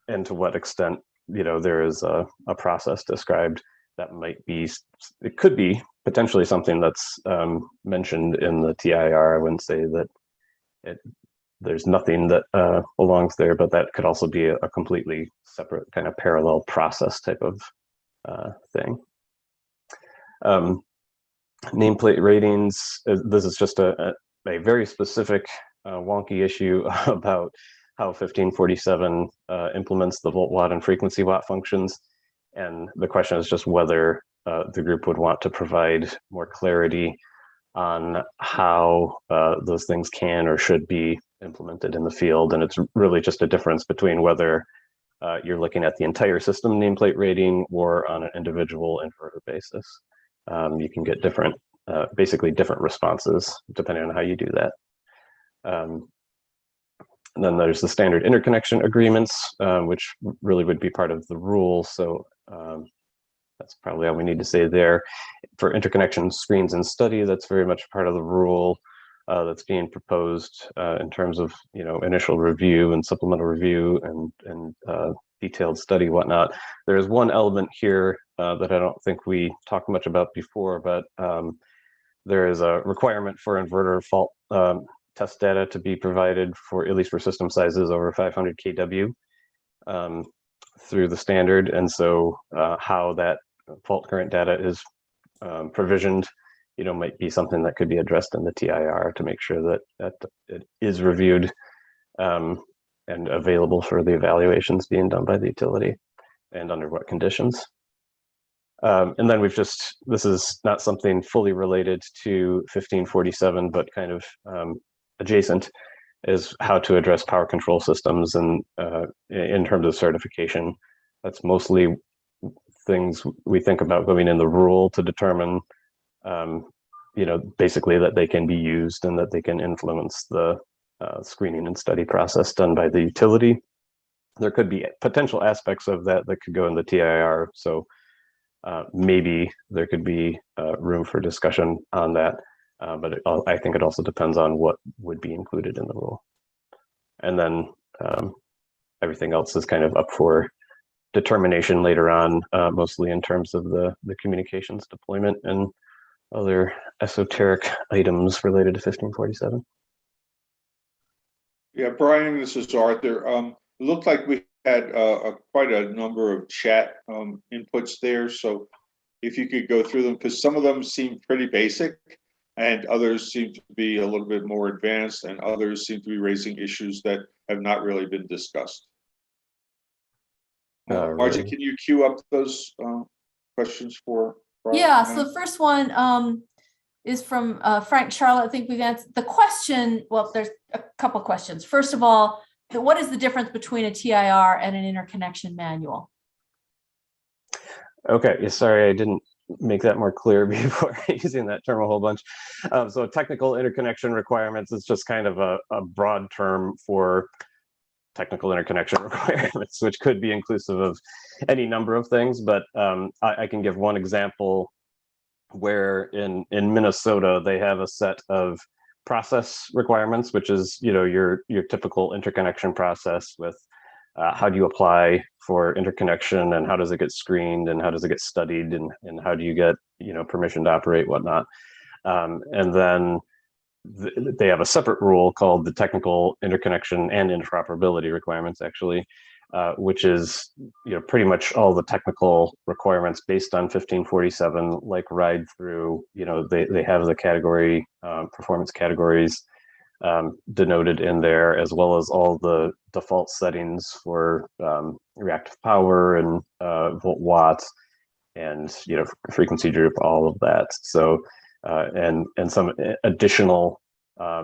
and to what extent there is a process described that it could be potentially something that's mentioned in the TIR. I wouldn't say that there's nothing that belongs there, but that could also be a completely separate kind of parallel process type of thing. Nameplate ratings, this is just a very specific wonky issue about how 1547 implements the volt watt and frequency watt functions. And the question is just whether the group would want to provide more clarity on how those things can or should be implemented in the field. And it's really just a difference between whether you're looking at the entire system nameplate rating or on an individual inverter basis. You can get basically different responses depending on how you do that. And then there's the standard interconnection agreements, which really would be part of the rule. So that's probably all we need to say there. For interconnection screens and study, that's very much part of the rule that's being proposed in terms of initial review and supplemental review and detailed study, whatnot. There is one element here that I don't think we talked much about before, but there is a requirement for inverter fault test data to be provided for at least for system sizes over 500 kW through the standard. And so how that fault current data is provisioned, might be something that could be addressed in the TIR to make sure that it is reviewed and available for the evaluations being done by the utility and under what conditions. And then this is not something fully related to 1547, but kind of adjacent, is how to address power control systems and in terms of certification. That's mostly things we think about going in the rule to determine, basically that they can be used and that they can influence the screening and study process done by the utility. There could be potential aspects of that could go in the TIR. So maybe there could be room for discussion on that. But I think it also depends on what would be included in the rule. And then everything else is kind of up for determination later on, mostly in terms of the communications deployment and other esoteric items related to 1547. Yeah, Brian, this is Arthur. It looked like we had quite a number of chat inputs there. So if you could go through them, because some of them seem pretty basic and others seem to be a little bit more advanced, and others seem to be raising issues that have not really been discussed. Margie, can you queue up those questions for Brian? Yeah, so the first one is from Frank Charlotte. I think we've answered the question. Well, there's a couple questions. First of all, what is the difference between a TIR and an interconnection manual? Okay, yeah, sorry, I didn't make that more clear before using that term a whole bunch. So technical interconnection requirements is just kind of a broad term for technical interconnection requirements, which could be inclusive of any number of things. But I can give one example where in Minnesota, they have a set of process requirements, which is, you know, your typical interconnection process with how do you apply for interconnection and how does it get screened and how does it get studied and how do you get, you know, permission to operate, whatnot. And then they have a separate rule called the technical interconnection and interoperability requirements, actually, which is, you know, pretty much all the technical requirements based on 1547, like ride through, you know, they have the category, performance categories denoted in there, as well as all the default settings for reactive power and volt watts and, you know, frequency group, all of that. So and some additional,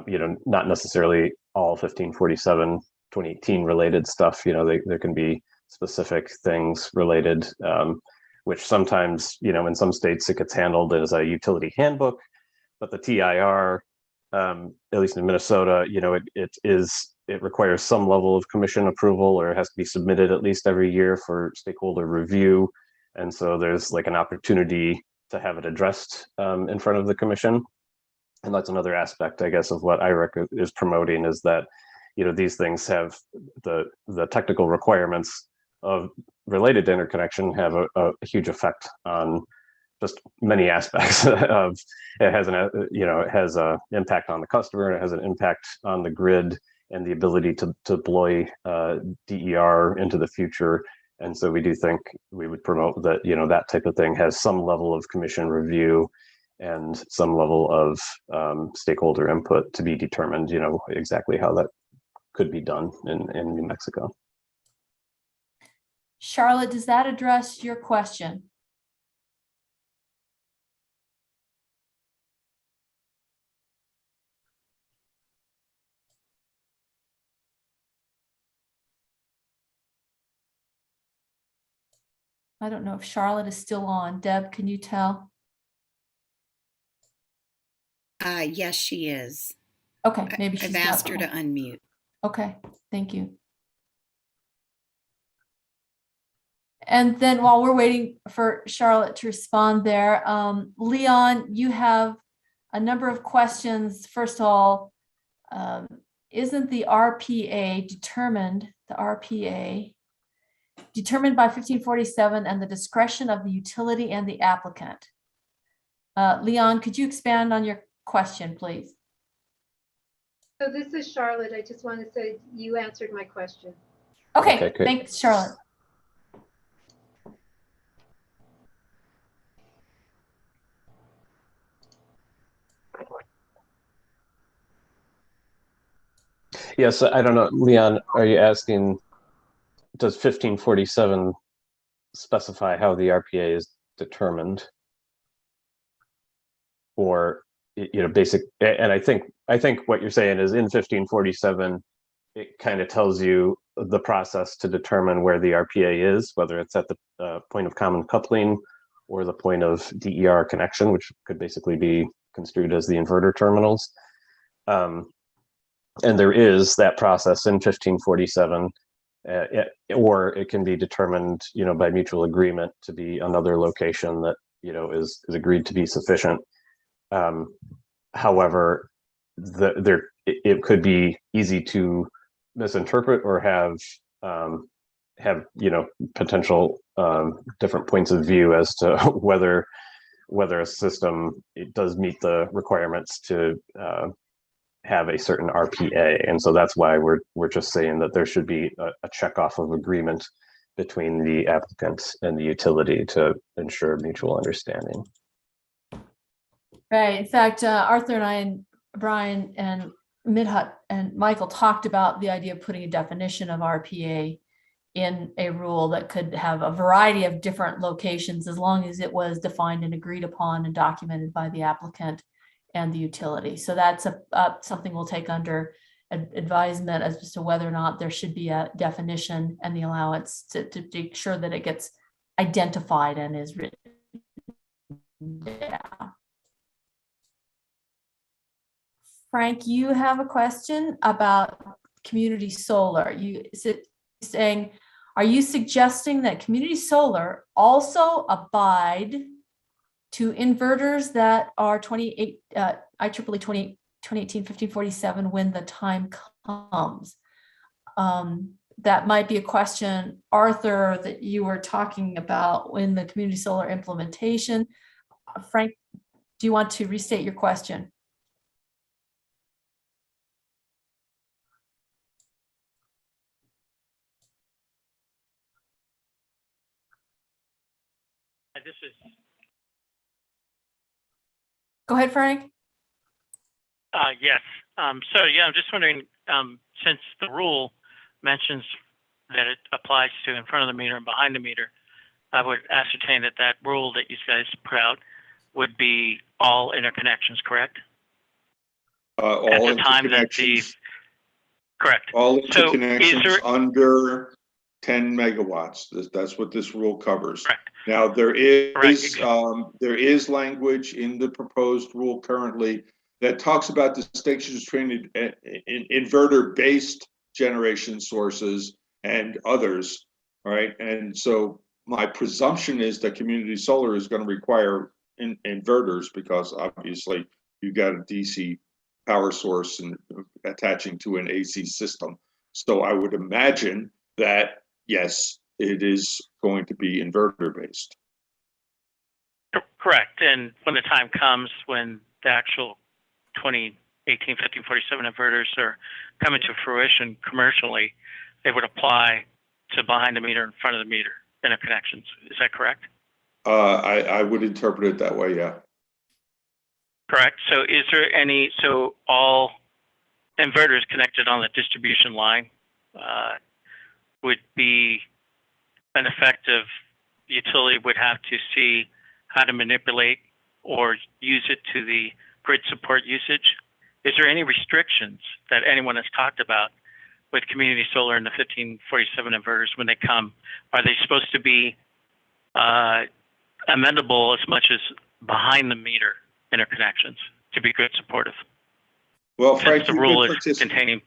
you know, not necessarily all 1547 2018 related stuff. You know, there can be specific things related, which sometimes, you know, in some states it gets handled as a utility handbook, but the TIR, at least in Minnesota, you know, it requires some level of commission approval, or it has to be submitted at least every year for stakeholder review. And so there's like an opportunity to have it addressed in front of the commission. And that's another aspect, I guess, of what IREC is promoting, is that, you know, these things have the technical requirements of related to interconnection have a huge effect on just many aspects of it. Has an, you know, it has an impact on the customer, and it has an impact on the grid and the ability to deploy DER into the future. And so we do think we would promote that, you know, that type of thing has some level of commission review and some level of stakeholder input to be determined, you know, exactly how that could be done in New Mexico. Charlotte, does that address your question? I don't know if Charlotte is still on. Deb, can you tell? Yes, she is. Okay, maybe she's I've asked her not to on. unmute. Okay, thank you. And then while we're waiting for Charlotte to respond there, Leon, you have a number of questions. First of all, isn't the RPA determined by 1547 and the discretion of the utility and the applicant? Leon, could you expand on your question, please? So this is Charlotte. I just want to say you answered my question. Okay, Okay, great. thanks, Charlotte. Yes, I don't know, Leon, are you asking, does 1547 specify how the RPA is determined? Or, you know, basic, and I think what you're saying is in 1547, it kind of tells you the process to determine where the RPA is, whether it's at the point of common coupling or the point of DER connection, which could basically be construed as the inverter terminals. And there is that process in 1547, or it can be determined, you know, by mutual agreement to be another location that, you know, is agreed to be sufficient. However, it could be easy to misinterpret or have you know, potential different points of view as to whether a system it does meet the requirements to have a certain RPA. And so that's why we're just saying that there should be a checkoff of agreement between the applicant and the utility to ensure mutual understanding. Right. In fact, Arthur and I and Brian and Midhat and Michael talked about the idea of putting a definition of RPA in a rule that could have a variety of different locations, as long as it was defined and agreed upon and documented by the applicant and the utility. So that's something we'll take under advisement as to whether or not there should be a definition and the allowance to make sure that it gets identified and is written down. Frank, you have a question about community solar. Saying, are you suggesting that community solar also abide to inverters that are IEEE 2018-1547 when the time comes? That might be a question, Arthur, that you were talking about when the community solar implementation. Frank, do you want to restate your question? This is Go ahead, Frank. yes. So yeah, I'm just wondering, since the rule mentions that it applies to in front of the meter and behind the meter, I would ascertain that that rule that you guys put out would be all interconnections, correct? All At the time that interconnections, correct. all So interconnections is there, under 10 megawatts. That's what this rule covers. correct. Now, there Right. there is language in the proposed rule currently that talks about distinctions between inverter-based generation sources and others, all right? And so my presumption is that community solar is going to require inverters because obviously you've got a DC power source and attaching to an AC system. So I would imagine that, yes, it is going to be inverter based. Correct. And when the time comes when the actual 2018-1547 inverters are coming to fruition commercially, they would apply to behind the meter, in front of the meter interconnections. Is that correct? I would interpret it that way, yeah. Correct. So is there any, so all inverters connected on the distribution line would be an effective utility would have to see how to manipulate or use it to the grid support usage? Is there any restrictions that anyone has talked about with community solar and the 1547 inverters when they come? Are they supposed to be amendable as much as behind the meter interconnections to be grid supportive? Well, Frank, the rule is containing.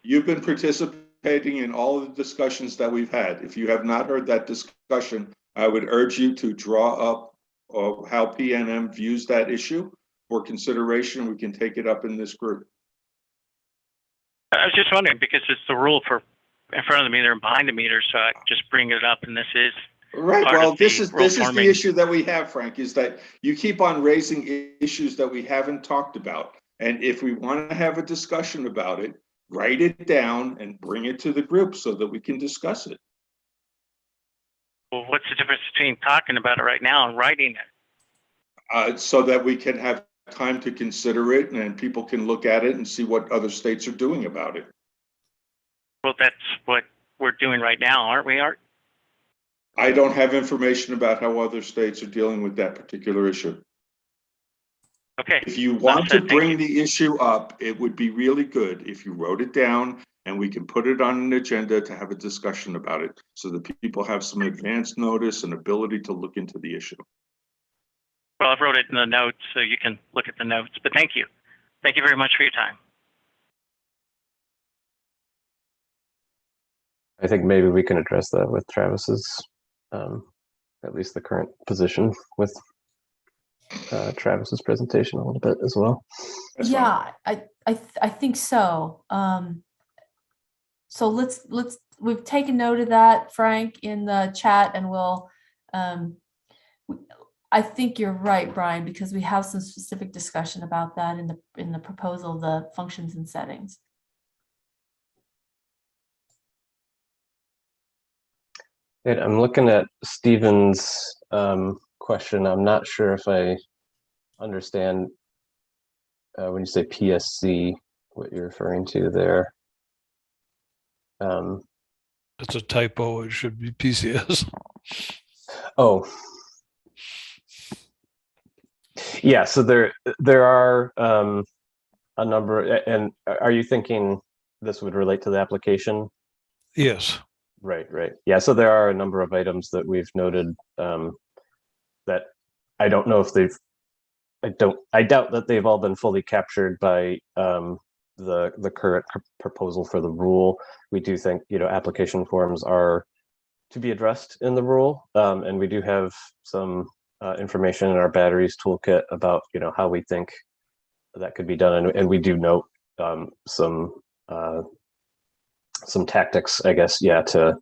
You've been participating in all of the discussions that we've had. If you have not heard that discussion, I would urge you to draw up how PNM views that issue for consideration. We can take it up in this group. I was just wondering because it's the rule for in front of the meter and behind the meter, so I just bring it up, and this is right. Well, this is the issue that we have, Frank, is that you keep on raising issues that we haven't talked about, and if we want to have a discussion about it, write it down and bring it to the group so that we can discuss it. Well, what's the difference between talking about it right now and writing it? So that we can have time to consider it and people can look at it and see what other states are doing about it. Well, that's what we're doing right now, aren't we, Art? I don't have information about how other states are dealing with that particular issue. Okay. If you want to bring the issue up, it would be really good if you wrote it down and we can put it on an agenda to have a discussion about it so that people have some advance notice and ability to look into the issue. Well, I've wrote it in the notes so you can look at the notes, but thank you. Thank you very much for your time. I think maybe we can address that with Travis's, at least the current position with Travis's presentation a little bit as well. That's yeah, I think so. So let's we've taken note of that, Frank, in the chat, and we'll. I think you're right, Brian, because we have some specific discussion about that in the proposal, the functions and settings. And I'm looking at Stephen's question. I'm not sure if I understand when you say PSC, what you're referring to there. It's a typo. It should be PCS. Oh, yeah. So there are a number. And are you thinking this would relate to the application? Yes. Right, right. Yeah, so there are a number of items that we've noted that I don't know if I doubt that they've all been fully captured by the current proposal for the rule. We do think, application forms are to be addressed in the rule. And we do have some information in our batteries toolkit about, how we think that could be done. And we do note some tactics, I guess, to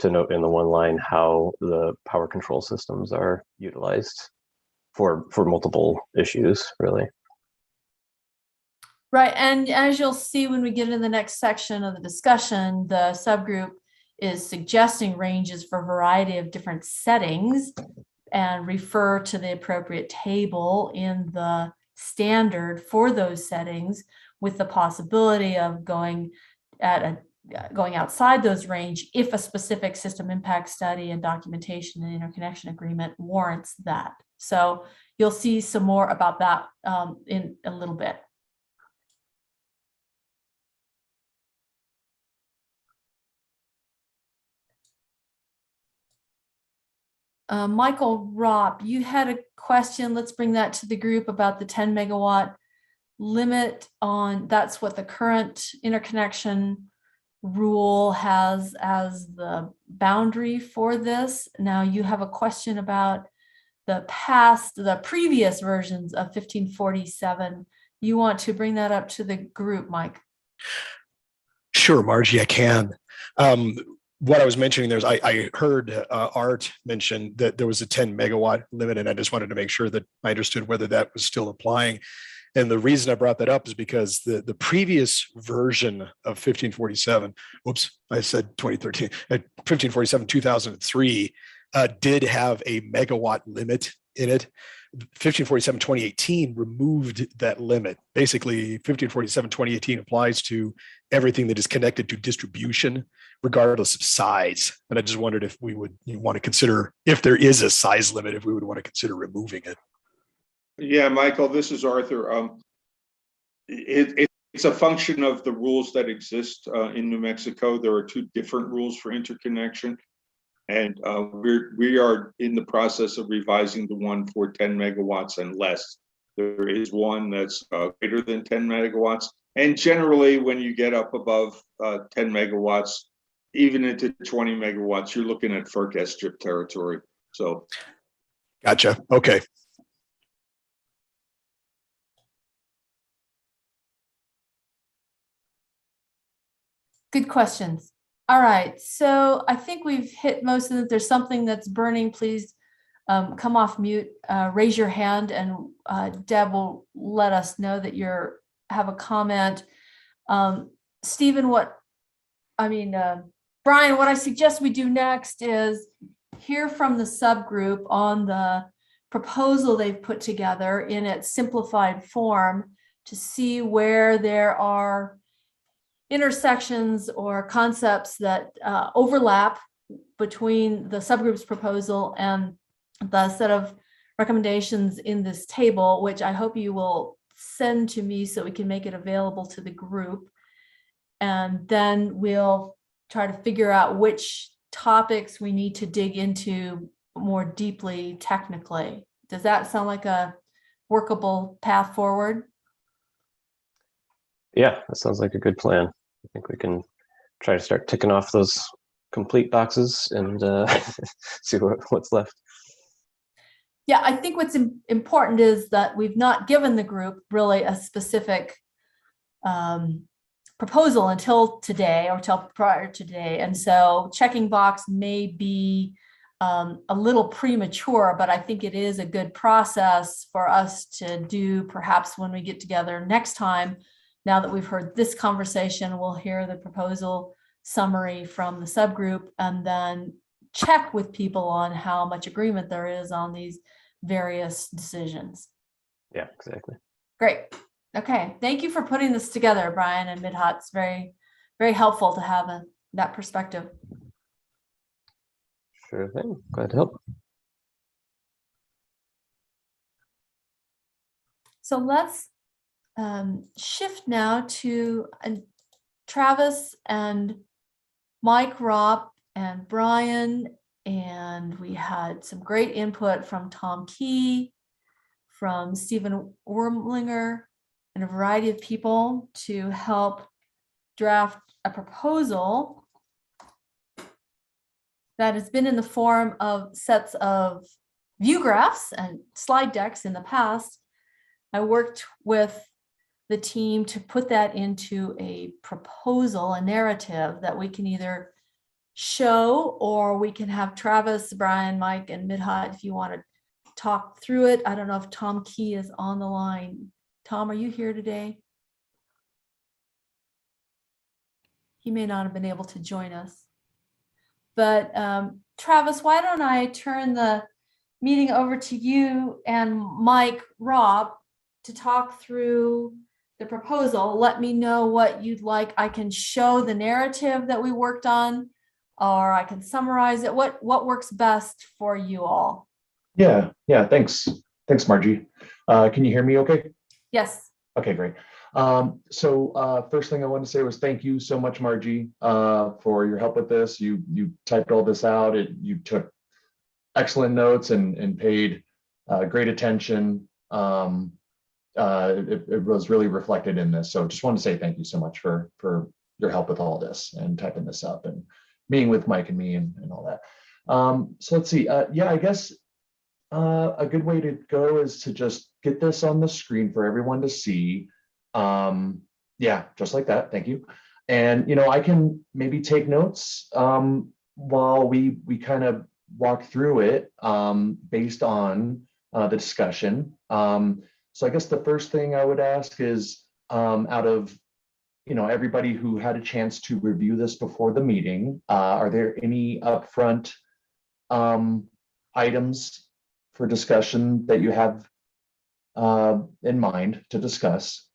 note in the one line how the power control systems are utilized for multiple issues, really. Right, and as you'll see when we get into the next section of the discussion, the subgroup is suggesting ranges for a variety of different settings and refer to the appropriate table in the standard for those settings, with the possibility of going outside those range if a specific system impact study and documentation and interconnection agreement warrants that. So you'll see some more about that in a little bit. Michael Ropp, you had a question. Let's bring that to the group about the 10 megawatt limit on, that's what the current interconnection rule has as the boundary for this. Now you have a question about the previous versions of 1547. You want to bring that up to the group, Mike? Sure, Margie, I can. What I was mentioning there is I heard Art mention that there was a 10 megawatt limit, and I just wanted to make sure that I understood whether that was still applying. And the reason I brought that up is because the previous version of 1547, whoops, I said 2013, 1547, 2003, did have a megawatt limit in it. 1547, 2018 removed that limit. Basically, 1547, 2018 applies to everything that is connected to distribution, regardless of size. And I just wondered if we would want to consider, if there is a size limit, if we would want to consider removing it. Yeah, Michael, this is Arthur. It's a function of the rules that exist in New Mexico. There are two different rules for interconnection. And we are in the process of revising the one for 10 megawatts and less. There is one that's greater than 10 megawatts. And generally, when you get up above 10 megawatts, even into 20 megawatts, you're looking at FERC SGIP territory. So, gotcha. Okay. Good questions. All right, so I think we've hit most of it. If there's something that's burning, please come off mute, raise your hand, and Deb will let us know that you have a comment. Stephen, Brian, what I suggest we do next is hear from the subgroup on the proposal they've put together in its simplified form to see where there are intersections or concepts that overlap between the subgroup's proposal and the set of recommendations in this table, which I hope you will send to me so we can make it available to the group. And then we'll try to figure out which topics we need to dig into more deeply technically. Does that sound like a workable path forward? Yeah, that sounds like a good plan. I think we can try to start ticking off those complete boxes and see what's left. Yeah, I think what's important is that we've not given the group really a specific proposal until today or till prior to today. And so checking box may be a little premature, but I think it is a good process for us to do perhaps when we get together next time. Now that we've heard this conversation, we'll hear the proposal summary from the subgroup and then check with people on how much agreement there is on these various decisions. Yeah, exactly. Great. Okay. Thank you for putting this together, Brian and Midhat. It's very, very helpful to have that perspective. Sure thing. Glad to help. So let's shift now to Travis and Mike Ropp and Brian, and we had some great input from Tom Key, from Stephen Wormlinger, and a variety of people to help draft a proposal that has been in the form of sets of view graphs and slide decks in the past. I worked with the team to put that into a proposal, a narrative that we can either show, or we can have Travis, Brian, Mike, and Midhat if you want to talk through it. I don't know if Tom Key is on the line. Tom, are you here today? He may not have been able to join us. But Travis, why don't I turn the meeting over to you and Mike, Rob, to talk through the proposal. Let me know what you'd like. I can show the narrative that we worked on, or I can summarize it. What works best for you all? Yeah, thanks. Thanks, Margie. Can you hear me okay? Yes. Okay, great. So first thing I want to say was thank you so much, Margie, for your help with this. You typed all this out. You took excellent notes and paid great attention. It was really reflected in this. So just want to say thank you so much for your help with all this and typing this up and meeting with Mike and me and all that. So let's see. Yeah, I guess a good way to go is to just get this on the screen for everyone to see. Yeah, just like that. Thank you. And I can maybe take notes while we kind of walk through it based on the discussion. So I guess the first thing I would ask is out of everybody who had a chance to review this before the meeting, are there any upfront items for discussion that you have in mind to discuss?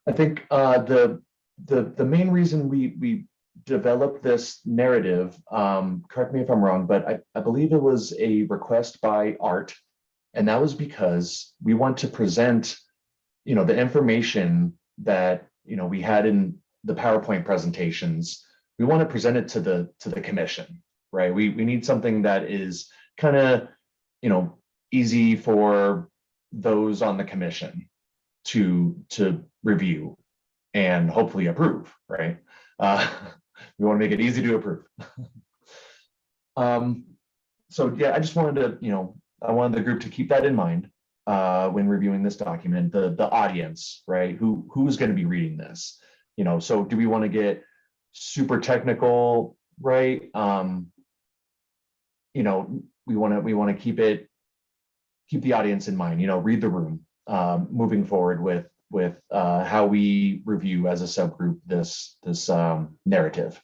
I think the main reason we developed this narrative, correct me if I'm wrong, but I believe it was a request by Art, and that was because we want to present, the information that we had in the PowerPoint presentations. We want to present it to the commission, right? We need something that is kind of easy for those on the commission to review and hopefully approve, right? We want to make it easy to approve. So yeah, I just wanted to, I wanted the group to keep that in mind when reviewing this document, the audience, right? Who's going to be reading this? So do we want to get super technical, right? We want to keep the audience in mind, read the room, moving forward with how we review as a subgroup this narrative.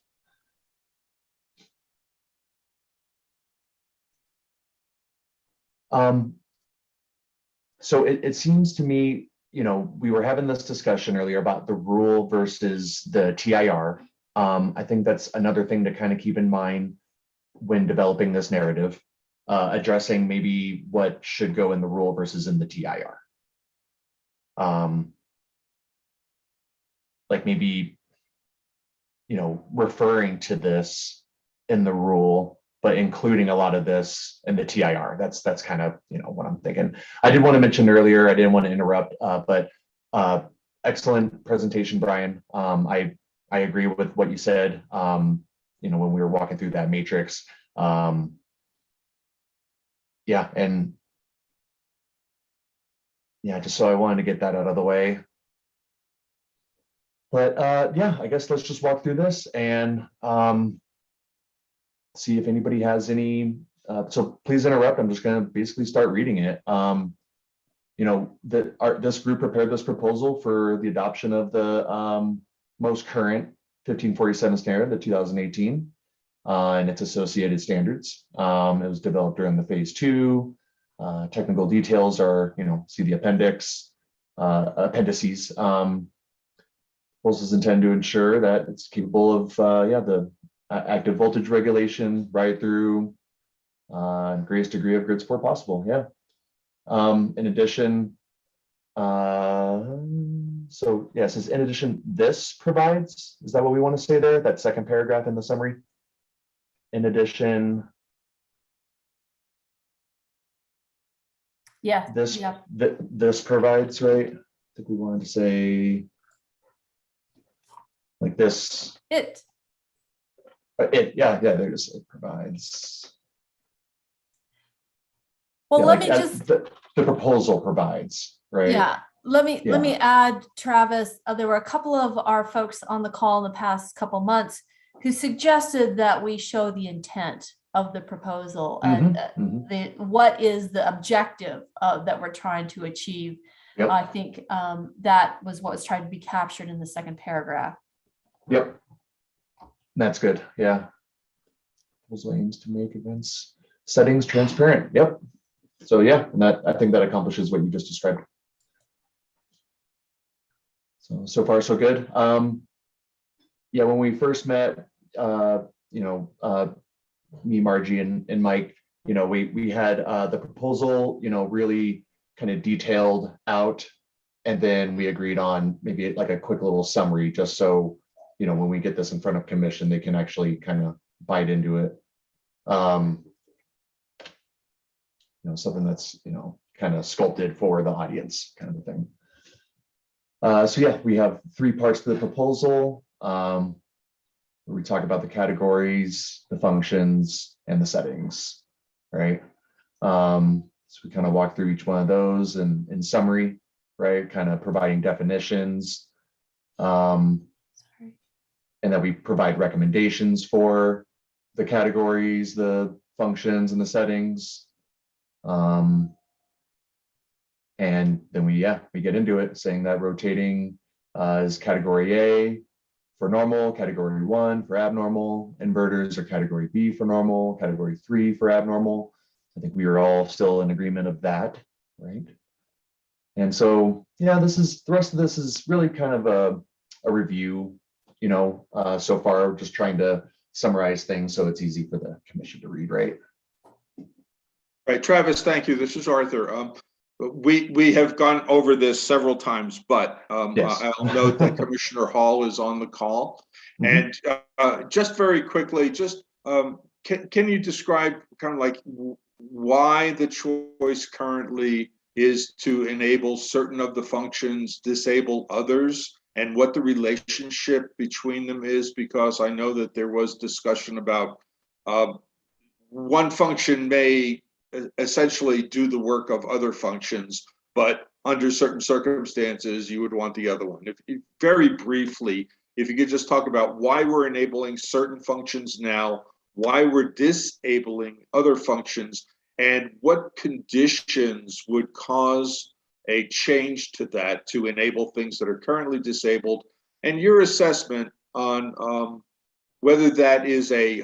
So it seems to me, we were having this discussion earlier about the rule versus the TIR. I think that's another thing to kind of keep in mind when developing this narrative, addressing maybe what should go in the rule versus in the TIR. Like maybe, referring to this in the rule, but including a lot of this in the TIR. That's kind of, what I'm thinking. I did want to mention earlier, I didn't want to interrupt, but excellent presentation, Brian. I agree with what you said, when we were walking through that matrix. Yeah, and yeah, just so I wanted to get that out of the way. But yeah, I guess let's just walk through this and see if anybody has any. So please interrupt. I'm just going to basically start reading it. This group prepared this proposal for the adoption of the most current 1547 standard, the 2018, and its associated standards. It was developed during the phase 2. Technical details are, see the appendices. Proposals intend to ensure that it's capable of, the active voltage regulation right through greatest degree of grid support possible. Yeah. In addition, so yeah, it says in addition, this provides, is that what we want to say there? That second paragraph in the summary? In addition, Yeah. this, Yeah. this provides, right? I think we wanted to say like this. It. Yeah, there's, it provides. Well, Yeah, let like, me just. the proposal provides, right? Yeah. Let me Yeah. add, Travis, there were a couple of our folks on the call in the past couple months who suggested that we show the intent of the proposal and what is the objective that we're trying to achieve. Yep. I think that was what was trying to be captured in the second paragraph. Yep. That's good. Yeah. Those aims to make events settings transparent. Yep. So yeah, and that, I think that accomplishes what you just described. So far so good. Yeah, when we first met, me, Margie, and Mike, we had the proposal, really kind of detailed out, and then we agreed on maybe like a quick little summary, just so when we get this in front of commission, they can actually kind of bite into it. Something that's kind of sculpted for the audience, kind of a thing. So yeah, we have 3 parts to the proposal. Where we talk about the categories, the functions, and the settings, right? So we kind of walk through each one of those in summary, right? Kind of providing definitions. And then we provide recommendations for the categories, the functions, and the settings. And then we get into it, saying that rotating is category A for normal, category 1 for abnormal, inverters are category B for normal, category 3 for abnormal. I think we are all still in agreement of that, right? And so, yeah, the rest of this is really kind of a review, so far, just trying to summarize things so it's easy for the commission to read, right? Right, Travis, thank you. This is Arthur. We have gone over this several times, but Yes. I'll note that Commissioner Hall is on the call. And just very quickly, can you describe kind of like why the choice currently is to enable certain of the functions, disable others, and what the relationship between them is? Because I know that there was discussion about one function may essentially do the work of other functions, but under certain circumstances, you would want the other one. Very briefly, if you could just talk about why we're enabling certain functions now, why we're disabling other functions, and what conditions would cause a change to that to enable things that are currently disabled, and your assessment on whether that is a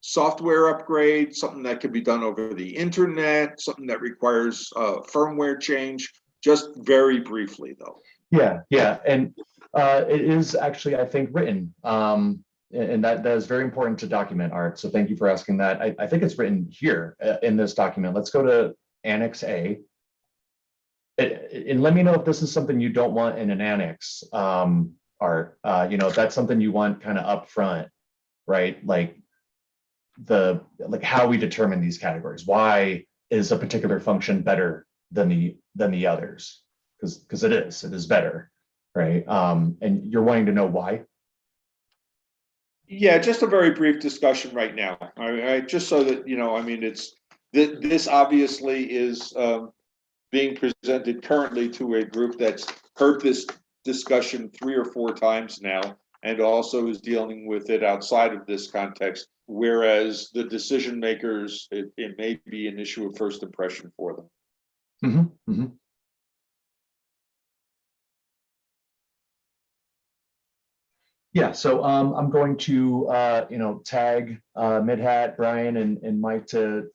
software upgrade, something that can be done over the internet, something that requires firmware change. Just very briefly, though. Yeah, and it is actually, I think, written, and that is very important to document, Art. So thank you for asking that. I think it's written here in this document. Let's go to Annex A, and let me know if this is something you don't want in an annex, Art. If that's something you want kind of up front, right? Like how we determine these categories. Why is a particular function better than the others? Because it is better, right? And you're wanting to know why? Yeah, just a very brief discussion right now. Just so that this obviously is being presented currently to a group that's heard this discussion 3 or 4 times now, and also is dealing with it outside of this context. Whereas the decision makers, it may be an issue of first impression for them. Yeah, so I'm going to tag Midhat, Brian, and Mike to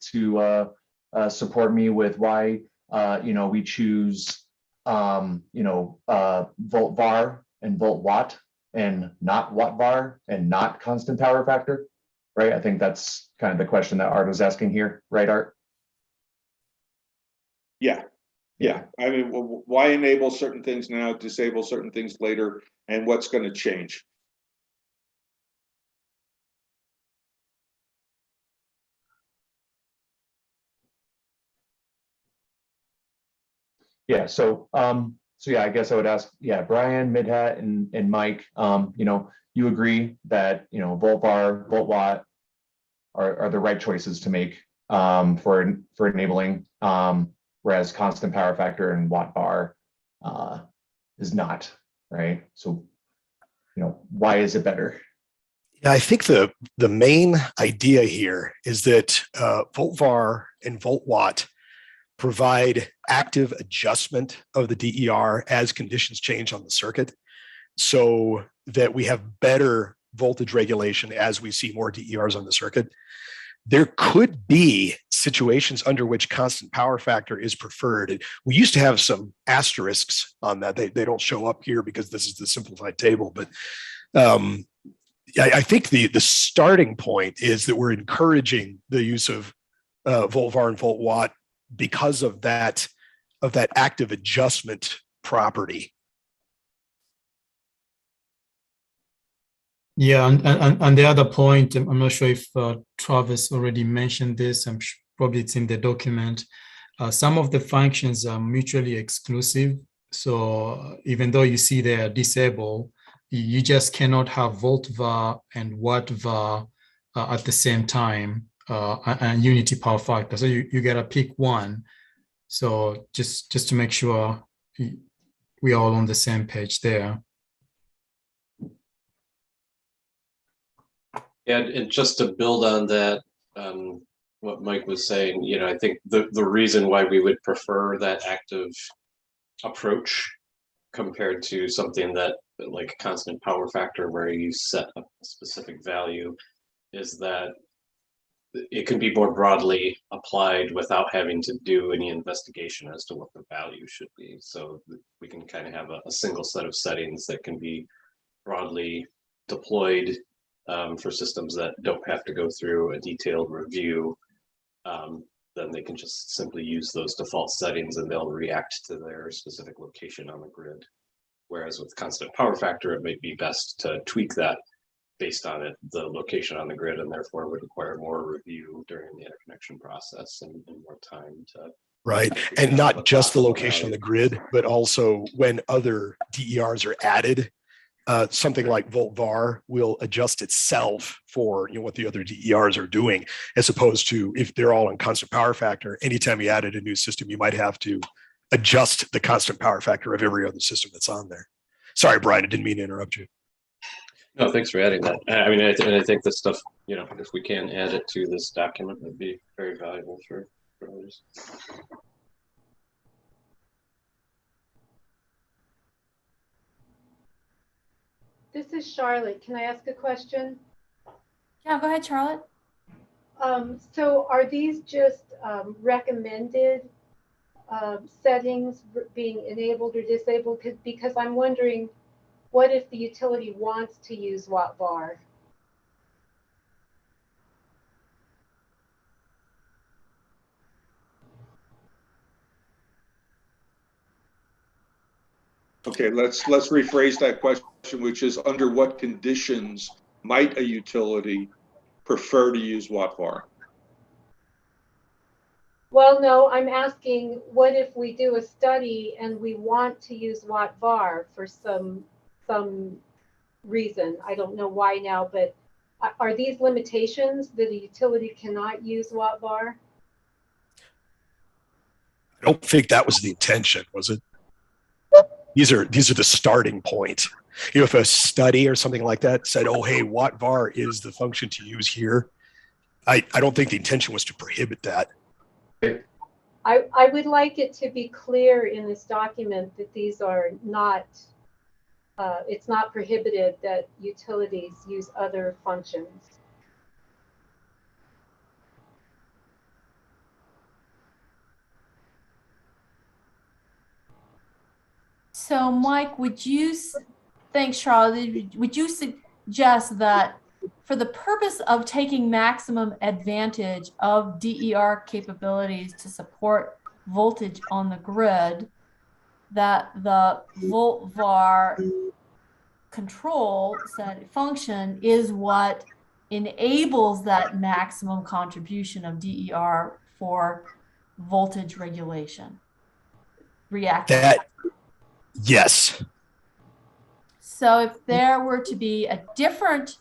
support me with why we choose volt var and volt watt and not watt var and not constant power factor. Right, I think that's kind of the question that Art was asking here, right, Art? Yeah, yeah. I mean, why enable certain things now, disable certain things later, and what's going to change? Yeah, so yeah, I guess I would ask, yeah, Brian, Midhat, and Mike, you agree that, volt var, volt watt are the right choices to make for enabling, whereas constant power factor and watt var is not, right? So, why is it better? Yeah, I think the main idea here is that volt var and volt watt provide active adjustment of the DER as conditions change on the circuit, so that we have better voltage regulation as we see more DERs on the circuit. There could be situations under which constant power factor is preferred. We used to have some asterisks on that. They don't show up here because this is the simplified table, but I think the starting point is that we're encouraging the use of volt var and volt watt because of that active adjustment property. Yeah, and the other point, I'm not sure if Travis already mentioned this. Probably it's in the document. Some of the functions are mutually exclusive. So even though you see they are disabled, you just cannot have volt var and watt var at the same time and unity power factor. So you gotta pick one. So just to make sure we are all on the same page there. Yeah, and just to build on that, what Mike was saying, I think the reason why we would prefer that active approach compared to something that like constant power factor where you set a specific value is that it can be more broadly applied without having to do any investigation as to what the value should be. So we can kind of have a single set of settings that can be broadly deployed for systems that don't have to go through a detailed review. Then they can just simply use those default settings and they'll react to their specific location on the grid. Whereas with constant power factor, it might be best to tweak that based on the location on the grid, and therefore would require more review during the interconnection process and more time to. Right. And not just the location on the grid, but also when other DERs are added, something like volt var will adjust itself for what the other DERs are doing, as opposed to if they're all in constant power factor. Anytime you added a new system, you might have to adjust the constant power factor of every other system that's on there. Sorry, Brian, I didn't mean to interrupt you. No, thanks for adding that. I mean, I think this stuff, if we can add it to this document, would be very valuable for others. This is Charlotte. Can I ask a question? Yeah, go ahead, Charlotte. So are these just recommended settings being enabled or disabled? Because I'm wondering, what if the utility wants to use watt var? Okay, let's rephrase that question, which is under what conditions might a utility prefer to use watt var? Well, no, I'm asking, what if we do a study and we want to use watt var for some reason? I don't know why now, but are these limitations that a utility cannot use watt var? I don't think that was the intention, was it? These are the starting point. If a study or something like that said, oh, hey, watt var is the function to use here, I don't think the intention was to prohibit that. I would like it to be clear in this document that these are not, it's not prohibited that utilities use other functions. So Mike, thanks, Charlotte, would you suggest that for the purpose of taking maximum advantage of DER capabilities to support voltage on the grid, that the volt var control set function is what enables that maximum contribution of DER for voltage regulation. Reactive. That, yes. So if there were to be a different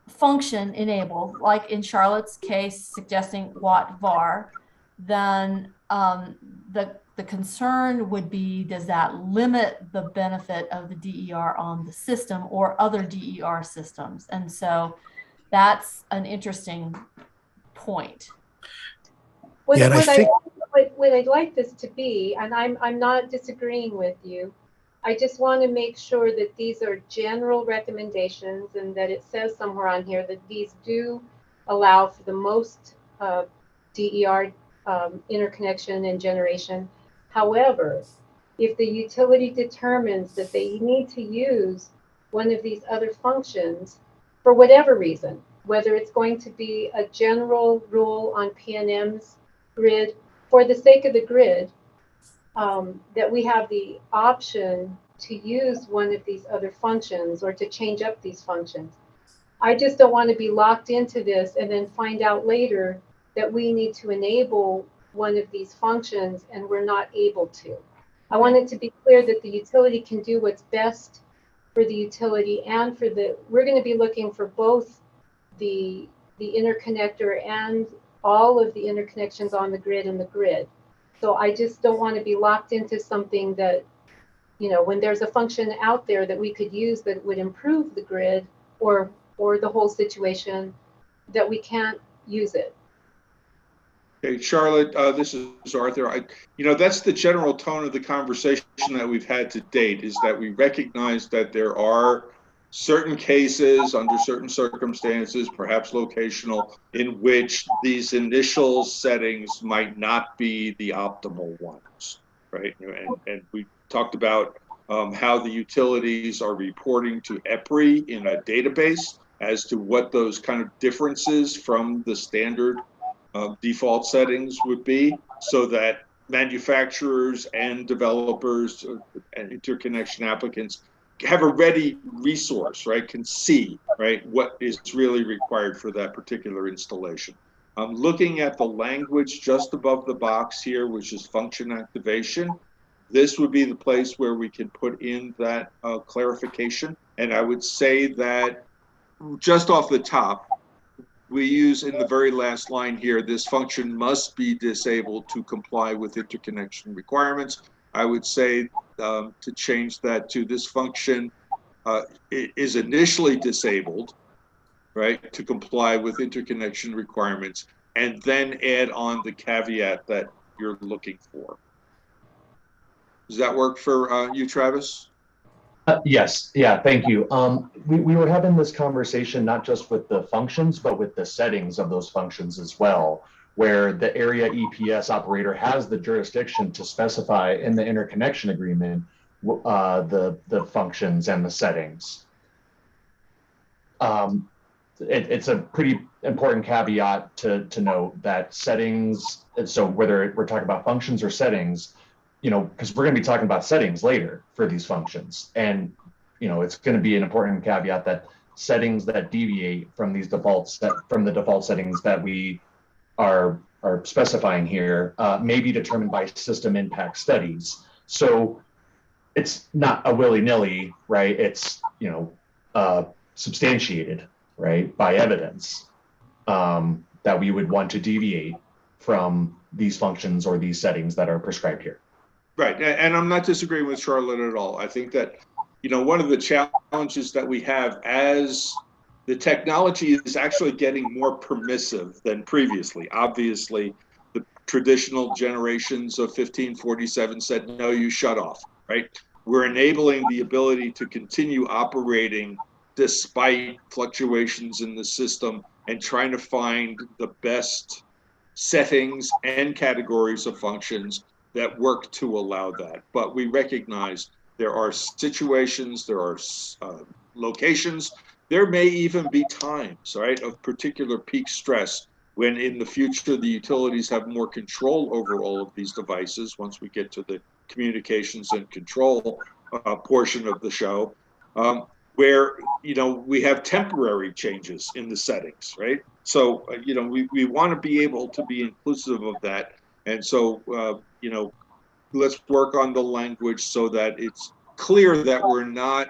function enabled, like in Charlotte's case, suggesting watt var, then the concern would be, does that limit the benefit of the DER on the system or other DER systems? And so that's an interesting point. What, Yeah, and I think what I'd like this to be, and I'm not disagreeing with you, I just want to make sure that these are general recommendations and that it says somewhere on here that these do allow for the most DER interconnection and generation. However, if the utility determines that they need to use one of these other functions for whatever reason, whether it's going to be a general rule on PNM's grid for the sake of the grid, that we have the option to use one of these other functions or to change up these functions. I just don't want to be locked into this and then find out later that we need to enable one of these functions and we're not able to. I want it to be clear that the utility can do what's best for the utility and for we're going to be looking for both the interconnector and all of the interconnections on the grid and the grid. So I just don't want to be locked into something that, you know, when there's a function out there that we could use that would improve the grid or the whole situation, that we can't use it. Okay, Charlotte, this is Arthur. That's the general tone of the conversation that we've had to date, is that we recognize that there are certain cases under certain circumstances, perhaps locational, in which these initial settings might not be the optimal ones, right? And we talked about how the utilities are reporting to EPRI in a database as to what those kind of differences from the standard default settings would be, so that manufacturers and developers and interconnection applicants have a ready resource, right? Can see, right, what is really required for that particular installation. I'm looking at the language just above the box here, which is function activation. This would be the place where we can put in that clarification. And I would say that just off the top, we use in the very last line here, this function must be disabled to comply with interconnection requirements. I would say to change that to this function is initially disabled, right, to comply with interconnection requirements, and then add on the caveat that you're looking for. Does that work for you, Travis? Yes, yeah, thank you. We were having this conversation not just with the functions, but with the settings of those functions as well, where the area EPS operator has the jurisdiction to specify in the interconnection agreement the functions and the settings. It's a pretty important caveat to note that settings, so whether we're talking about functions or settings, because we're going to be talking about settings later for these functions. And, it's going to be an important caveat that settings that deviate from these from the default settings that we are specifying here may be determined by system impact studies. So it's not a willy-nilly, right? It's, substantiated, right, by evidence that we would want to deviate from these functions or these settings that are prescribed here. Right, and I'm not disagreeing with Charlotte at all. I think that, one of the challenges that we have as the technology is actually getting more permissive than previously. Obviously, the traditional generations of 1547 said, no, you shut off, right? We're enabling the ability to continue operating despite fluctuations in the system and trying to find the best settings and categories of functions that work to allow that. But we recognize there are situations, there are locations, there may even be times, right, of particular peak stress when in the future the utilities have more control over all of these devices, once we get to the communications and control portion of the show, where we have temporary changes in the settings, right? So we want to be able to be inclusive of that, and so let's work on the language so that it's clear that we're not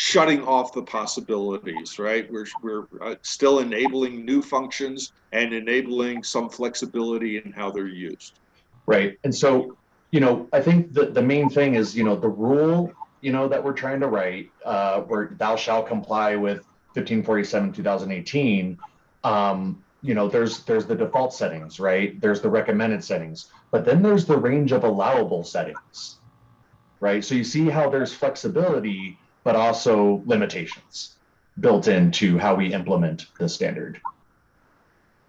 shutting off the possibilities, right? We're still enabling new functions and enabling some flexibility in how they're used. Right. And so, I think the main thing is, the rule, that we're trying to write, where thou shalt comply with 1547, 2018. There's the default settings, right? There's the recommended settings, but then there's the range of allowable settings, right? So you see how there's flexibility, but also limitations built into how we implement the standard.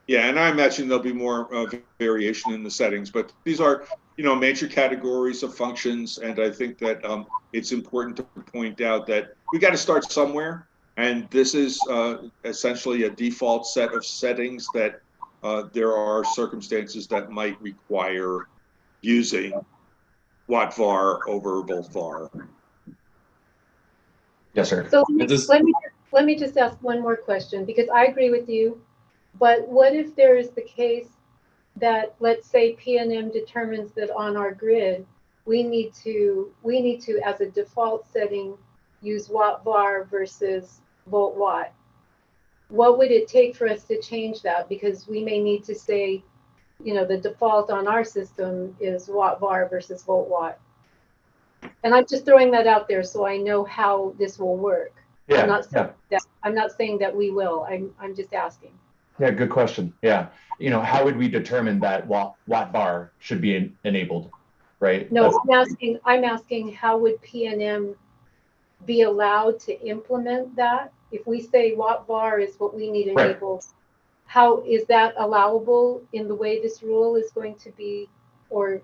Yeah, and I imagine there'll be more variation in the settings, but these are, major categories of functions, and I think that it's important to point out that we got to start somewhere, and this is essentially a default set of settings that there are circumstances that might require using watt var over volt var. Yes, sir. So let me just ask one more question, because I agree with you. But what if there is the case that, let's say, PNM determines that on our grid we need to as a default setting use watt var versus volt watt? What would it take for us to change that? Because we may need to say, the default on our system is watt var versus volt watt. And I'm just throwing that out there so I know how this will work. Yeah, I'm not saying that we will. I'm just asking. Yeah, good question. Yeah. How would we determine that watt var should be enabled, right? No, I'm asking how would PNM be allowed to implement that? If we say watt var is what we need enabled, how is that allowable in the way this rule is going to be, or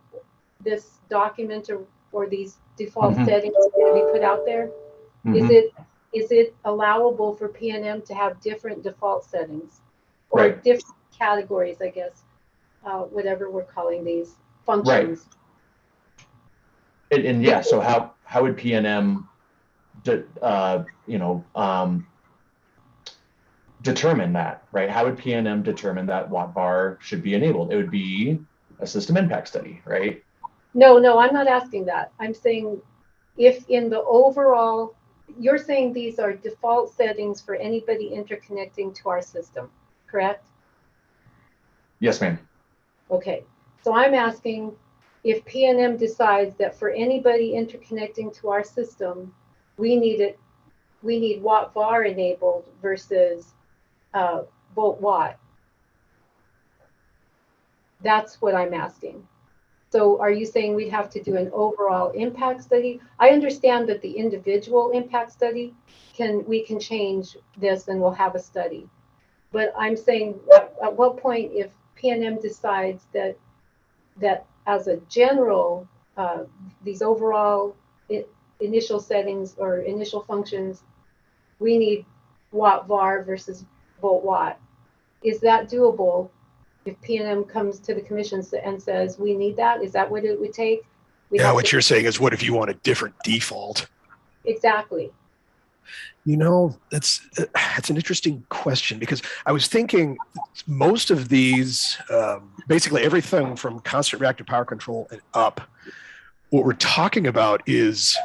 this document, or these default settings are going to be put out there? Is it allowable for PNM to have different default settings? Or different categories, I guess, whatever we're calling these functions. Right. And yeah, so how would PNM, determine that, right? How would PNM determine that watt var should be enabled? It would be a system impact study, right? No, I'm not asking that. I'm saying if in the overall, you're saying these are default settings for anybody interconnecting to our system, correct? Yes, ma'am. Okay, so I'm asking if PNM decides that for anybody interconnecting to our system, we need watt var enabled versus volt watt. That's what I'm asking. So are you saying we'd have to do an overall impact study? I understand that the individual impact study we can change this and we'll have a study. But I'm saying at what point, if PNM decides that as a general, these overall initial settings or initial functions, we need watt var versus volt watt, is that doable? If PNM comes to the commission and says, we need that, is that what it would take? What you're saying is, what if you want a different default? Exactly. That's an interesting question, because I was thinking most of these, basically everything from constant reactive power control and up, what we're talking about is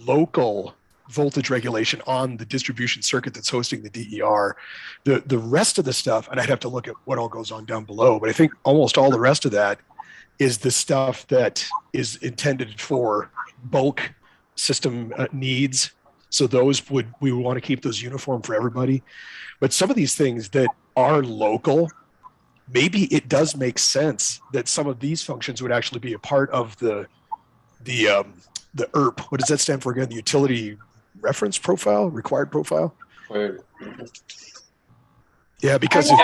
local voltage regulation on the distribution circuit that's hosting the DER. The rest of the stuff, and I'd have to look at what all goes on down below, but I think almost all the rest of that is the stuff that is intended for bulk system needs. So we want to keep those uniform for everybody. But some of these things that are local, maybe it does make sense that some of these functions would actually be a part of the IRP. What does that stand for again? The utility reference profile, required profile? Yeah, because go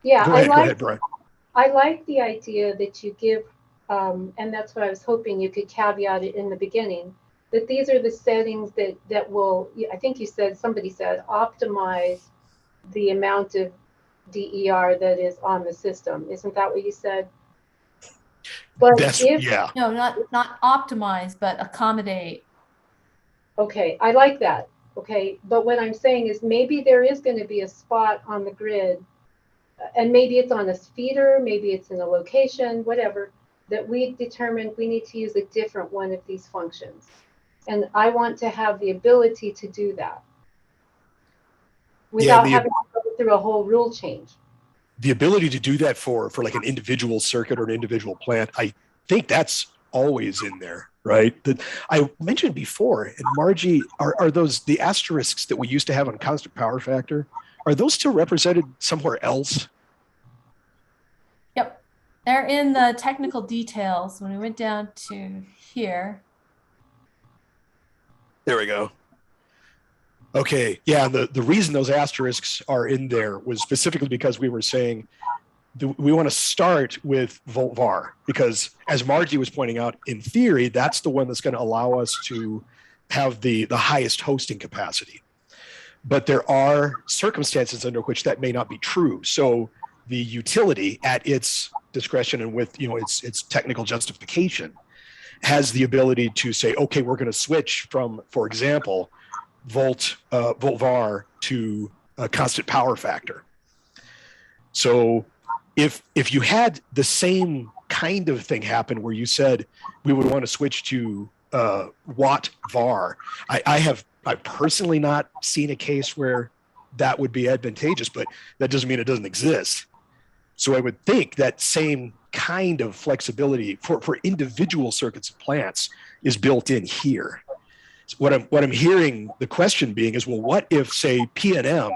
ahead, Brian. I like the idea that you give, and that's what I was hoping you could caveat it in the beginning, that these are the settings that will, I think somebody said, optimize the amount of DER that is on the system. Isn't that what you said? But Yeah. No, not optimize, but accommodate. Okay, I like that. Okay, but what I'm saying is maybe there is going to be a spot on the grid, and maybe it's on a feeder, maybe it's in a location, whatever, that we determined we need to use a different one of these functions. And I want to have the ability to do that without having to go through a whole rule change. The ability to do that for like an individual circuit or an individual plant, I think that's always in there, right? That I mentioned before, and Margie, are those the asterisks that we used to have on constant power factor? Are those still represented somewhere else? Yep, they're in the technical details. When we went down to here. There we go. Okay, yeah, the reason those asterisks are in there was specifically because we were saying we want to start with volt var, because as Margie was pointing out, in theory, that's the one that's going to allow us to have the highest hosting capacity. But there are circumstances under which that may not be true. So the utility, at its discretion and with its technical justification, has the ability to say, okay, we're going to switch from, for example, volt var to a constant power factor. So if you had the same kind of thing happen where you said we would want to switch to watt var, I've personally not seen a case where that would be advantageous, but that doesn't mean it doesn't exist. So I would think that same kind of flexibility for individual circuits and plants is built in here. So what I'm hearing the question being is, well, what if, say, P&M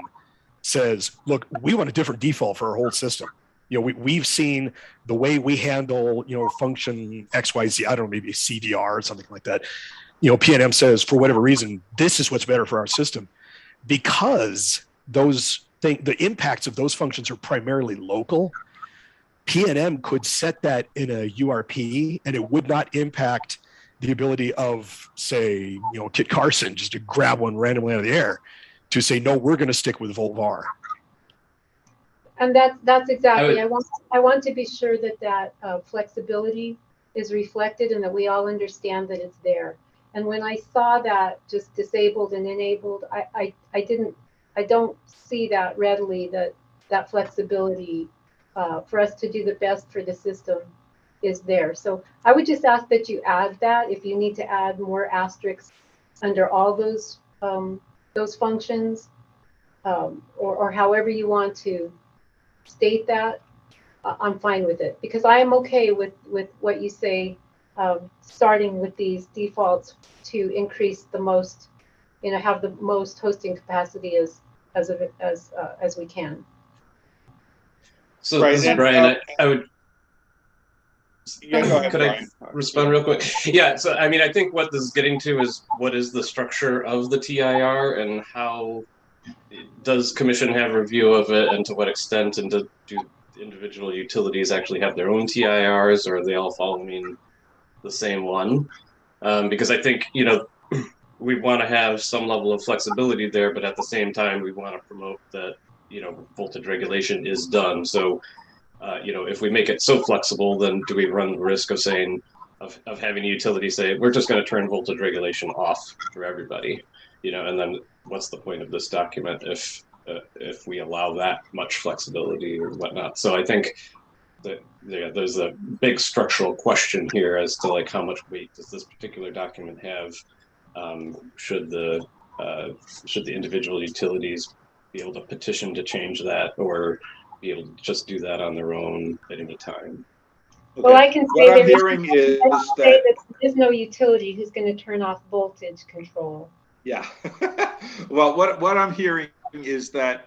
says, look, we want a different default for our whole system. We've seen the way we handle, function XYZ, I don't know, maybe CDR or something like that. P&M says, for whatever reason, this is what's better for our system. Because the impacts of those functions are primarily local, P&M could set that in a URP and it would not impact the ability of, say, Kit Carson just to grab one randomly out of the air to say, no, we're going to stick with volt var. And that's exactly, I want to be sure that flexibility is reflected and that we all understand that it's there. And when I saw that just disabled and enabled, I don't see that readily, that flexibility for us to do the best for the system is there. So I would just ask that you add that, if you need to add more asterisks under all those functions, or however you want to state that, I'm fine with it, because I am okay with what you say, starting with these defaults to increase the most, have the most hosting capacity as we can. So Right, this is and, Brian. I would. Yeah, go ahead, Could I respond real quick? Yeah. So I mean, I think what this is getting to is what is the structure of the TIR and how does Commission have a review of it, and to what extent, and do individual utilities actually have their own TIRs, or are they all following the same one? Because I think we want to have some level of flexibility there, but at the same time we want to promote that voltage regulation is done. So if we make it so flexible, then do we run the risk of saying of having a utility say we're just going to turn voltage regulation off for everybody, and then what's the point of this document if we allow that much flexibility or whatnot? So I think that there's a big structural question here as to like how much weight does this particular document have? Should the individual utilities be able to petition to change that, or be able to just do that on their own at any time? Okay. Well, I can say what I'm hearing is that there's no utility who's going to turn off voltage control. Yeah. Well, what I'm hearing is that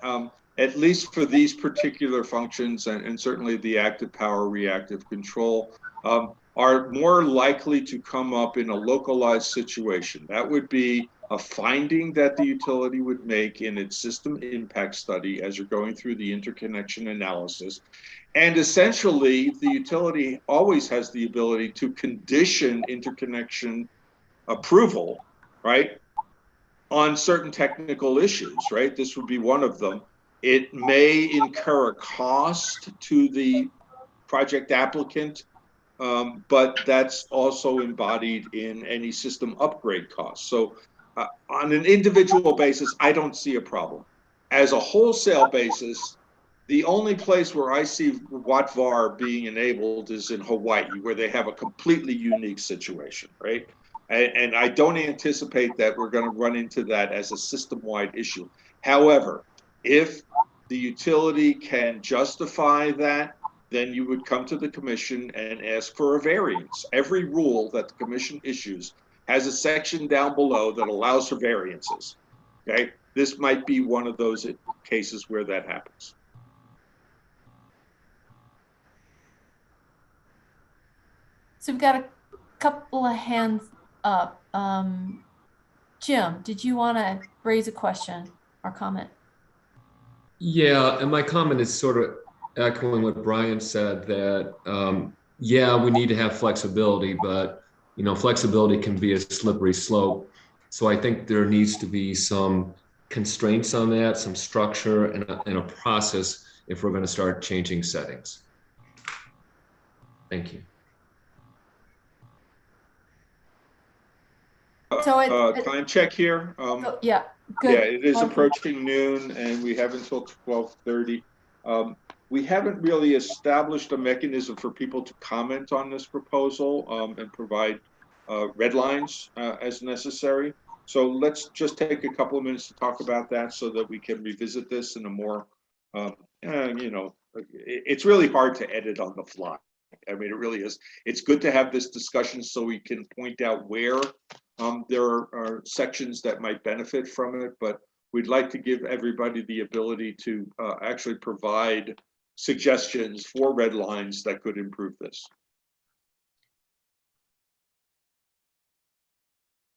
at least for these particular functions, and certainly the active power reactive control, are more likely to come up in a localized situation. That would be a finding that the utility would make in its system impact study as you're going through the interconnection analysis. And essentially, the utility always has the ability to condition interconnection approval, right, on certain technical issues, right? This would be one of them. It may incur a cost to the project applicant, but that's also embodied in any system upgrade costs. So on an individual basis, I don't see a problem. As a wholesale basis, the only place where I see Wattvar being enabled is in Hawaii, where they have a completely unique situation, right? And I don't anticipate that we're going to run into that as a system-wide issue. However, if the utility can justify that, then you would come to the commission and ask for a variance. Every rule that the commission issues has a section down below that allows for variances, okay? This might be one of those cases where that happens. So we've got a couple of hands up. Jim, did you want to raise a question or comment? Yeah, and my comment is sort of echoing what Brian said, that yeah, we need to have flexibility, but you know, flexibility can be a slippery slope. So I think there needs to be some constraints on that, some structure and a process if we're going to start changing settings. Thank you. So Time check here. Yeah, good. Yeah, it is approaching noon and we have until 12:30. We haven't really established a mechanism for people to comment on this proposal and provide red lines as necessary. So let's just take a couple of minutes to talk about that so that we can revisit this in a more, you know, it's really hard to edit on the fly. I mean, it really is. It's good to have this discussion so we can point out where there are sections that might benefit from it, but we'd like to give everybody the ability to actually provide suggestions for red lines that could improve this.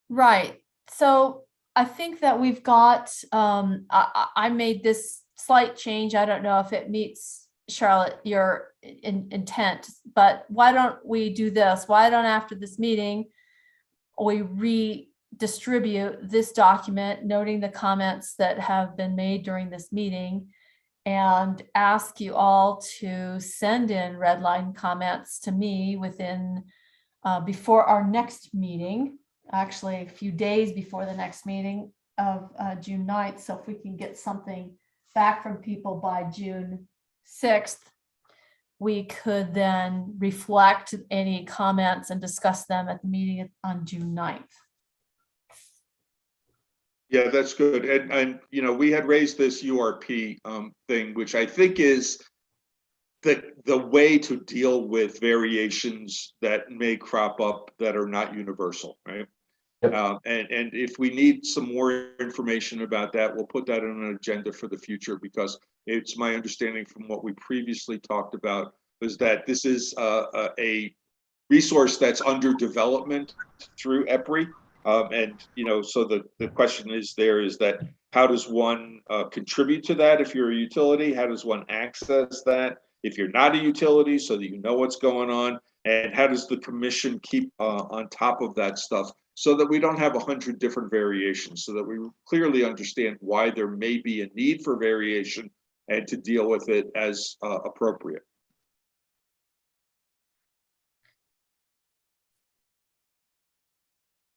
Right. So I think that we've got, I made this slight change. I don't know if it meets, Charlotte, your intent, but why don't we do this? Why don't after this meeting, we redistribute this document, noting the comments that have been made during this meeting, and ask you all to send in red line comments to me within, before our next meeting, actually a few days before the next meeting of June 9th. So if we can get something back from people by June 6th, we could then reflect any comments and discuss them at the meeting on June 9th. Yeah, that's good. And you know, we had raised this URP thing, which I think is the way to deal with variations that may crop up that are not universal, right? Yep. And if we need some more information about that, we'll put that on an agenda for the future, because it's my understanding from what we previously talked about was that this is a resource that's under development through EPRI. And, you know, so the question is that how does one contribute to that if you're a utility? How does one access that if you're not a utility, so that you know what's going on? And how does the commission keep on top of that stuff so that we don't have 100 different variations, so that we clearly understand why there may be a need for variation and to deal with it as appropriate.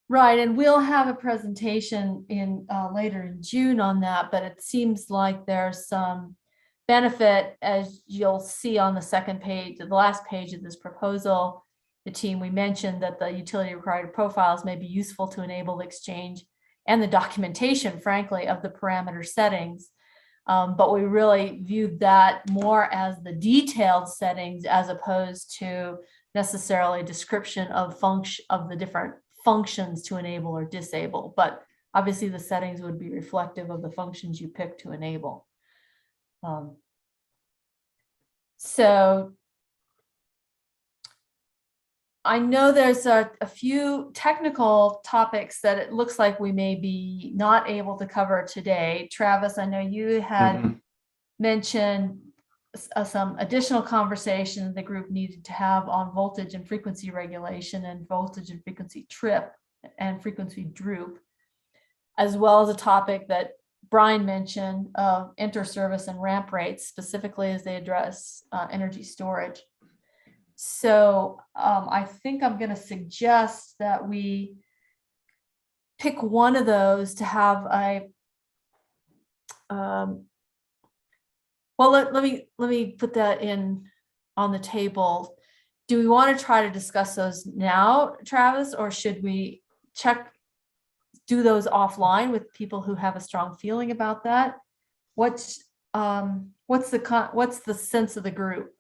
Right, and we'll have a presentation in later in June on that, but it seems like there's some benefit, as you'll see on the second page, the last page of this proposal. The team, we mentioned that the utility required profiles may be useful to enable the exchange and the documentation, frankly, of the parameter settings. But we really viewed that more as the detailed settings as opposed to necessarily description of the different functions to enable or disable. But obviously the settings would be reflective of the functions you pick to enable. So I know there's a few technical topics that it looks like we may be not able to cover today. Travis, I know you had mentioned some additional conversation the group needed to have on voltage and frequency regulation and voltage and frequency trip and frequency droop, as well as a topic that Brian mentioned of inter-service and ramp rates, specifically as they address energy storage. So I think I'm going to suggest that we pick one of those to have a well, let me put that in on the table. Do we want to try to discuss those now, Travis, or should we do those offline with people who have a strong feeling about that? What's the sense of the group?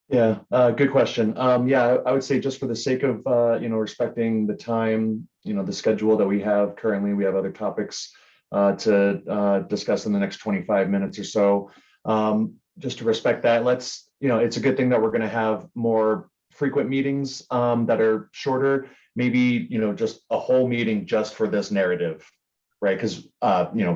Yeah, good question. Yeah, I would say just for the sake of respecting the time, the schedule that we have currently, we have other topics to discuss in the next 25 minutes or so. Just to respect that, it's a good thing that we're going to have more frequent meetings that are shorter. Maybe just a whole meeting just for this narrative, right? Because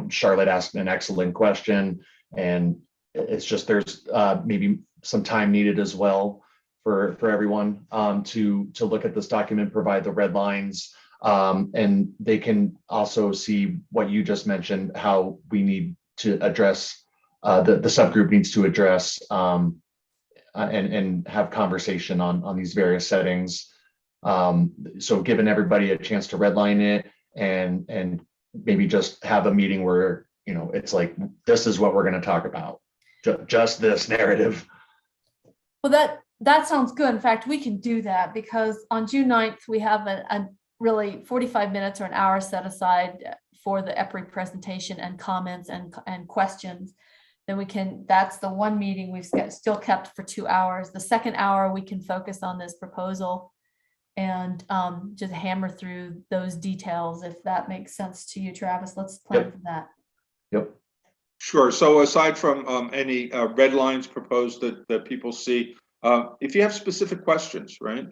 Charlotte asked an excellent question, and it's just there's maybe some time needed as well for everyone to look at this document, provide the red lines, and they can also see what you just mentioned, how we need to address the subgroup needs to address and have conversation on these various settings. So giving everybody a chance to redline it and maybe just have a meeting where it's like, this is what we're going to talk about, just this narrative. Well, that sounds good. In fact, we can do that because on June 9th, we have a really 45 minutes or an hour set aside for the EPRI presentation and comments and questions. Then that's the one meeting we've still kept for 2 hours. The second hour, we can focus on this proposal and just hammer through those details. If that makes sense to you, Travis, let's plan for that. Yep. Sure. So aside from any red lines proposed that people see, if you have specific questions, right,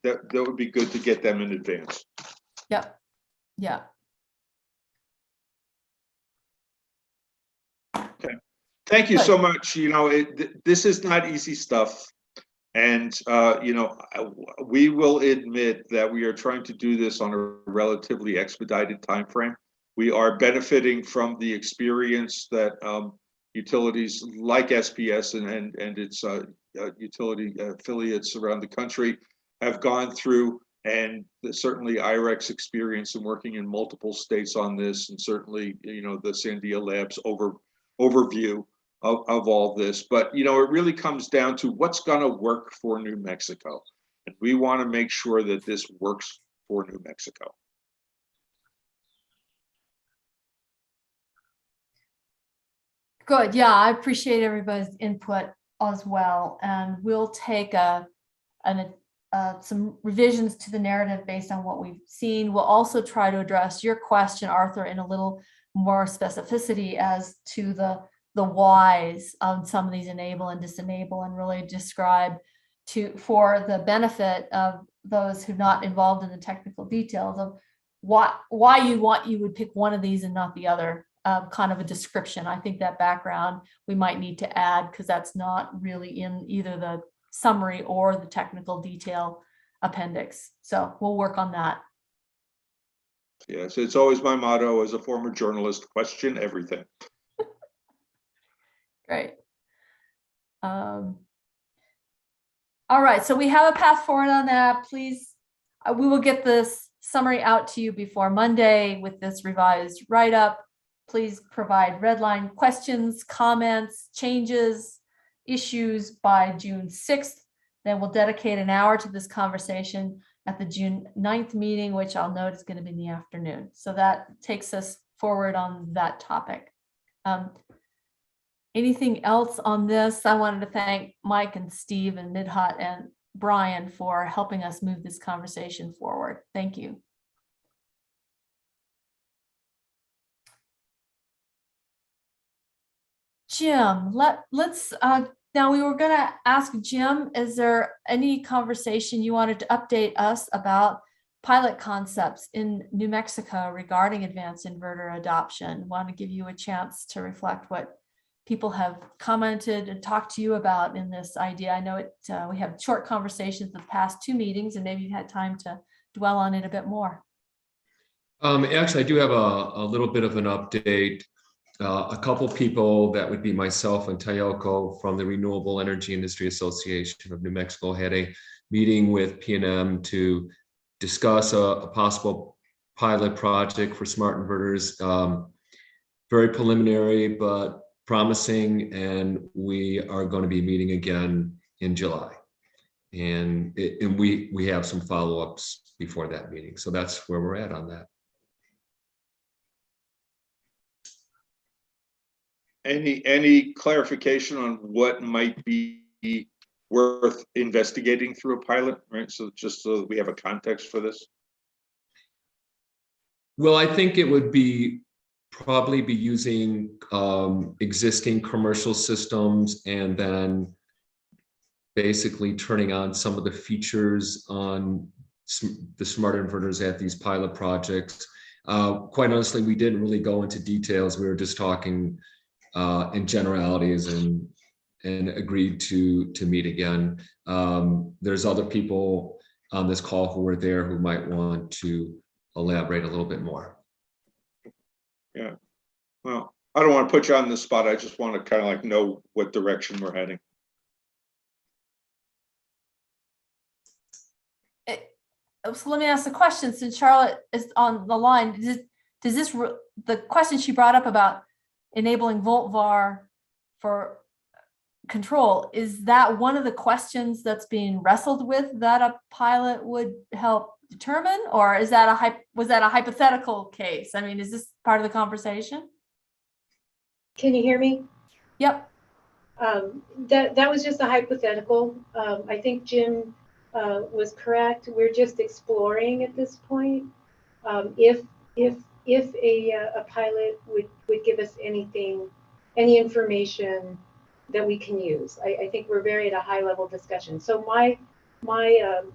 that would be good to get them in advance. Yep. Yeah. Okay. Thank you so much. This is not easy stuff. And, we will admit that we are trying to do this on a relatively expedited time frame. We are benefiting from the experience that utilities like SPS and its utility affiliates around the country have gone through, and certainly IREC's experience in working in multiple states on this, and certainly the Sandia Labs overview of all this. But it really comes down to what's going to work for New Mexico, and we want to make sure that this works for New Mexico. Good. Yeah, I appreciate everybody's input as well, and we'll take some revisions to the narrative based on what we've seen. We'll also try to address your question, Arthur, in a little more specificity as to the whys on some of these enable and disenable, and really describe for the benefit of those who are not involved in the technical details of why you would pick one of these and not the other. Kind of a description. I think that background we might need to add because that's not really in either the summary or the technical detail appendix. So we'll work on that. Yes, it's always my motto as a former journalist: question everything. Great. All right, so we have a path forward on that. Please, we will get this summary out to you before Monday with this revised write-up. Please provide redline questions, comments, changes, issues by June 6th. Then we'll dedicate an hour to this conversation at the June 9th meeting, which I'll note is going to be in the afternoon. So that takes us forward on that topic. Anything else on this? I wanted to thank Mike and Steve and Midhat and Brian for helping us move this conversation forward. Thank you. Jim, let's now we were going to ask Jim, is there any conversation you wanted to update us about pilot concepts in New Mexico regarding advanced inverter adoption? Want to give you a chance to reflect what people have commented and talked to you about in this idea. I know we have short conversations the past 2 meetings, and maybe you've had time to dwell on it a bit more. Actually, I do have a little bit of an update. a couple people, that would be myself and Tayoko from the Renewable Energy Industry Association of New Mexico, had a meeting with PNM to discuss a possible pilot project for smart inverters. Very preliminary, but promising, and we are going to be meeting again in July. And we have some follow-ups before that meeting. So that's where we're at on that. Any clarification on what might be worth investigating through a pilot, right? So just so that we have a context for this. Well, I think it would be probably be using existing commercial systems and then basically turning on some of the features on the smart inverters at these pilot projects. Quite honestly, we didn't really go into details. We were just talking in generalities and agreed to meet again. There's other people on this call who were there who might want to elaborate a little bit more. Yeah, well, I don't want to put you on the spot. I just want to kind of like know what direction we're heading. So let me ask the question, since Charlotte is on the line, does this the question she brought up about enabling VoltVar for control, is that one of the questions that's being wrestled with that a pilot would help determine, or is that was that a hypothetical case? I mean, is this part of the conversation? Can you hear me? Yep. That was just a hypothetical. I think Jim was correct. We're just exploring at this point. If a pilot would give us any information that we can use. I think we're very at a high level discussion. So my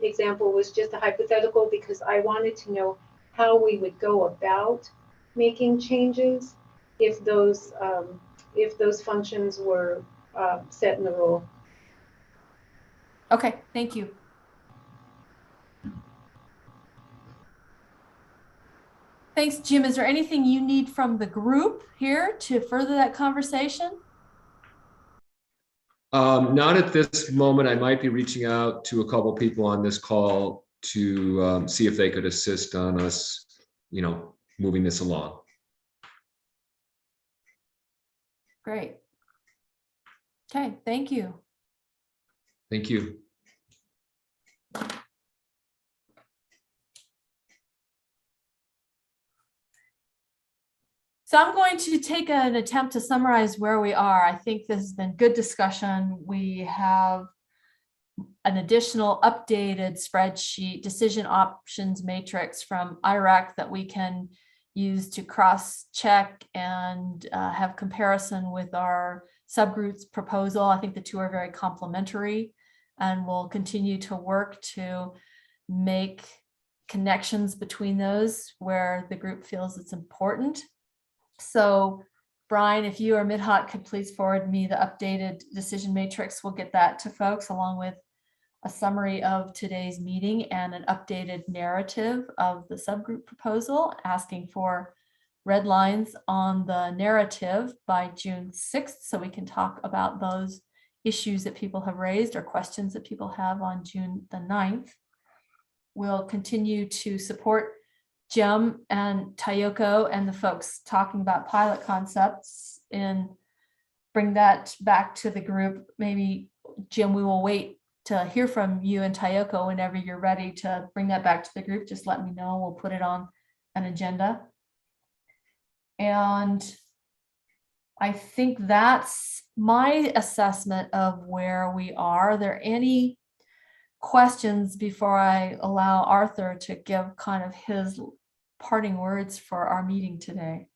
example was just a hypothetical because I wanted to know how we would go about making changes if those functions were set in the rule. Okay, thank you. Thanks, Jim. Is there anything you need from the group here to further that conversation? Not at this moment. I might be reaching out to a couple people on this call to see if they could assist on us, moving this along. Great. Okay, thank you. Thank you. So I'm going to take an attempt to summarize where we are. I think this has been good discussion. We have an additional updated spreadsheet, decision options matrix from IRAC that we can use to cross-check and have comparison with our subgroups proposal. I think the two are very complementary, and we'll continue to work to make connections between those where the group feels it's important. So Brian, if you or Midhat could please forward me the updated decision matrix, we'll get that to folks along with a summary of today's meeting and an updated narrative of the subgroup proposal, asking for red lines on the narrative by June 6th, so we can talk about those issues that people have raised or questions that people have on June the 9th. We'll continue to support Jim and Tayoko and the folks talking about pilot concepts and bring that back to the group. Maybe, Jim, we will wait to hear from you and Tayoko whenever you're ready to bring that back to the group. Just let me know. We'll put it on an agenda. And I think that's my assessment of where we are. Are there any questions before I allow Arthur to give kind of his parting words for our meeting today?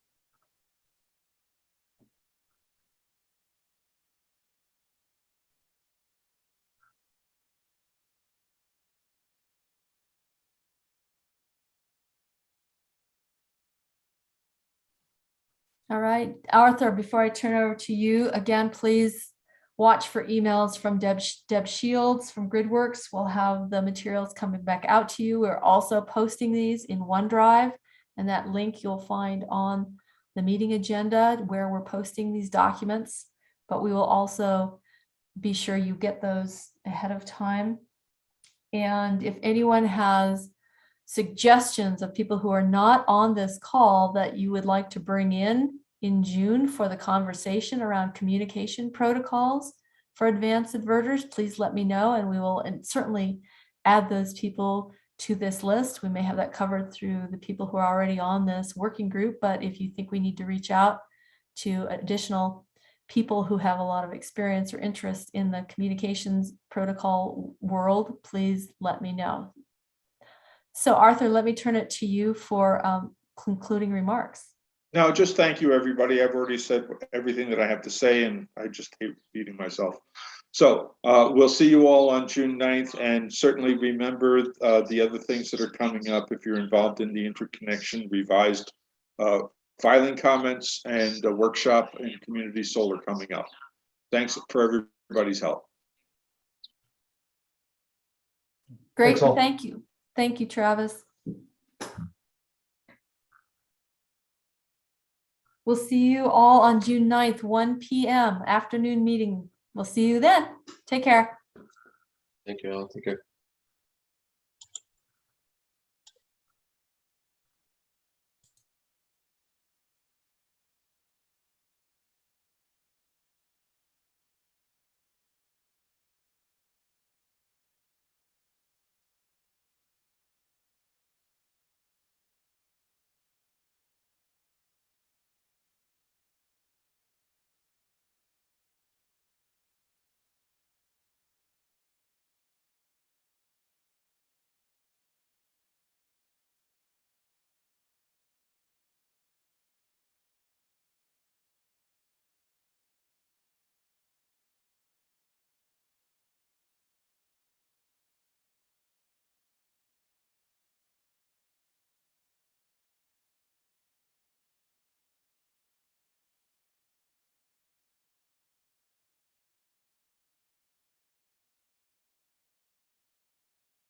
All right, Arthur, before I turn it over to you, again, please watch for emails from Deb Shields from GridWorks. We'll have the materials coming back out to you. We're also posting these in OneDrive, and that link you'll find on the meeting agenda where we're posting these documents, but we will also be sure you get those ahead of time. And if anyone has suggestions of people who are not on this call that you would like to bring in June for the conversation around communication protocols for advanced inverters, please let me know, and we will certainly add those people to this list. We may have that covered through the people who are already on this working group, but if you think we need to reach out to additional people who have a lot of experience or interest in the communications protocol world, please let me know. So Arthur, let me turn it to you for concluding remarks. No, just thank you, everybody. I've already said everything that I have to say, and I just hate repeating myself. So we'll see you all on June 9th, and certainly remember the other things that are coming up if you're involved in the interconnection revised filing comments and a workshop in community solar coming up. Thanks for everybody's help. Great, Thanks all. thank you. Thank you, Travis. We'll see you all on June 9th, 1 p.m. afternoon meeting. We'll see you then. Take care. Thank you all. Take care.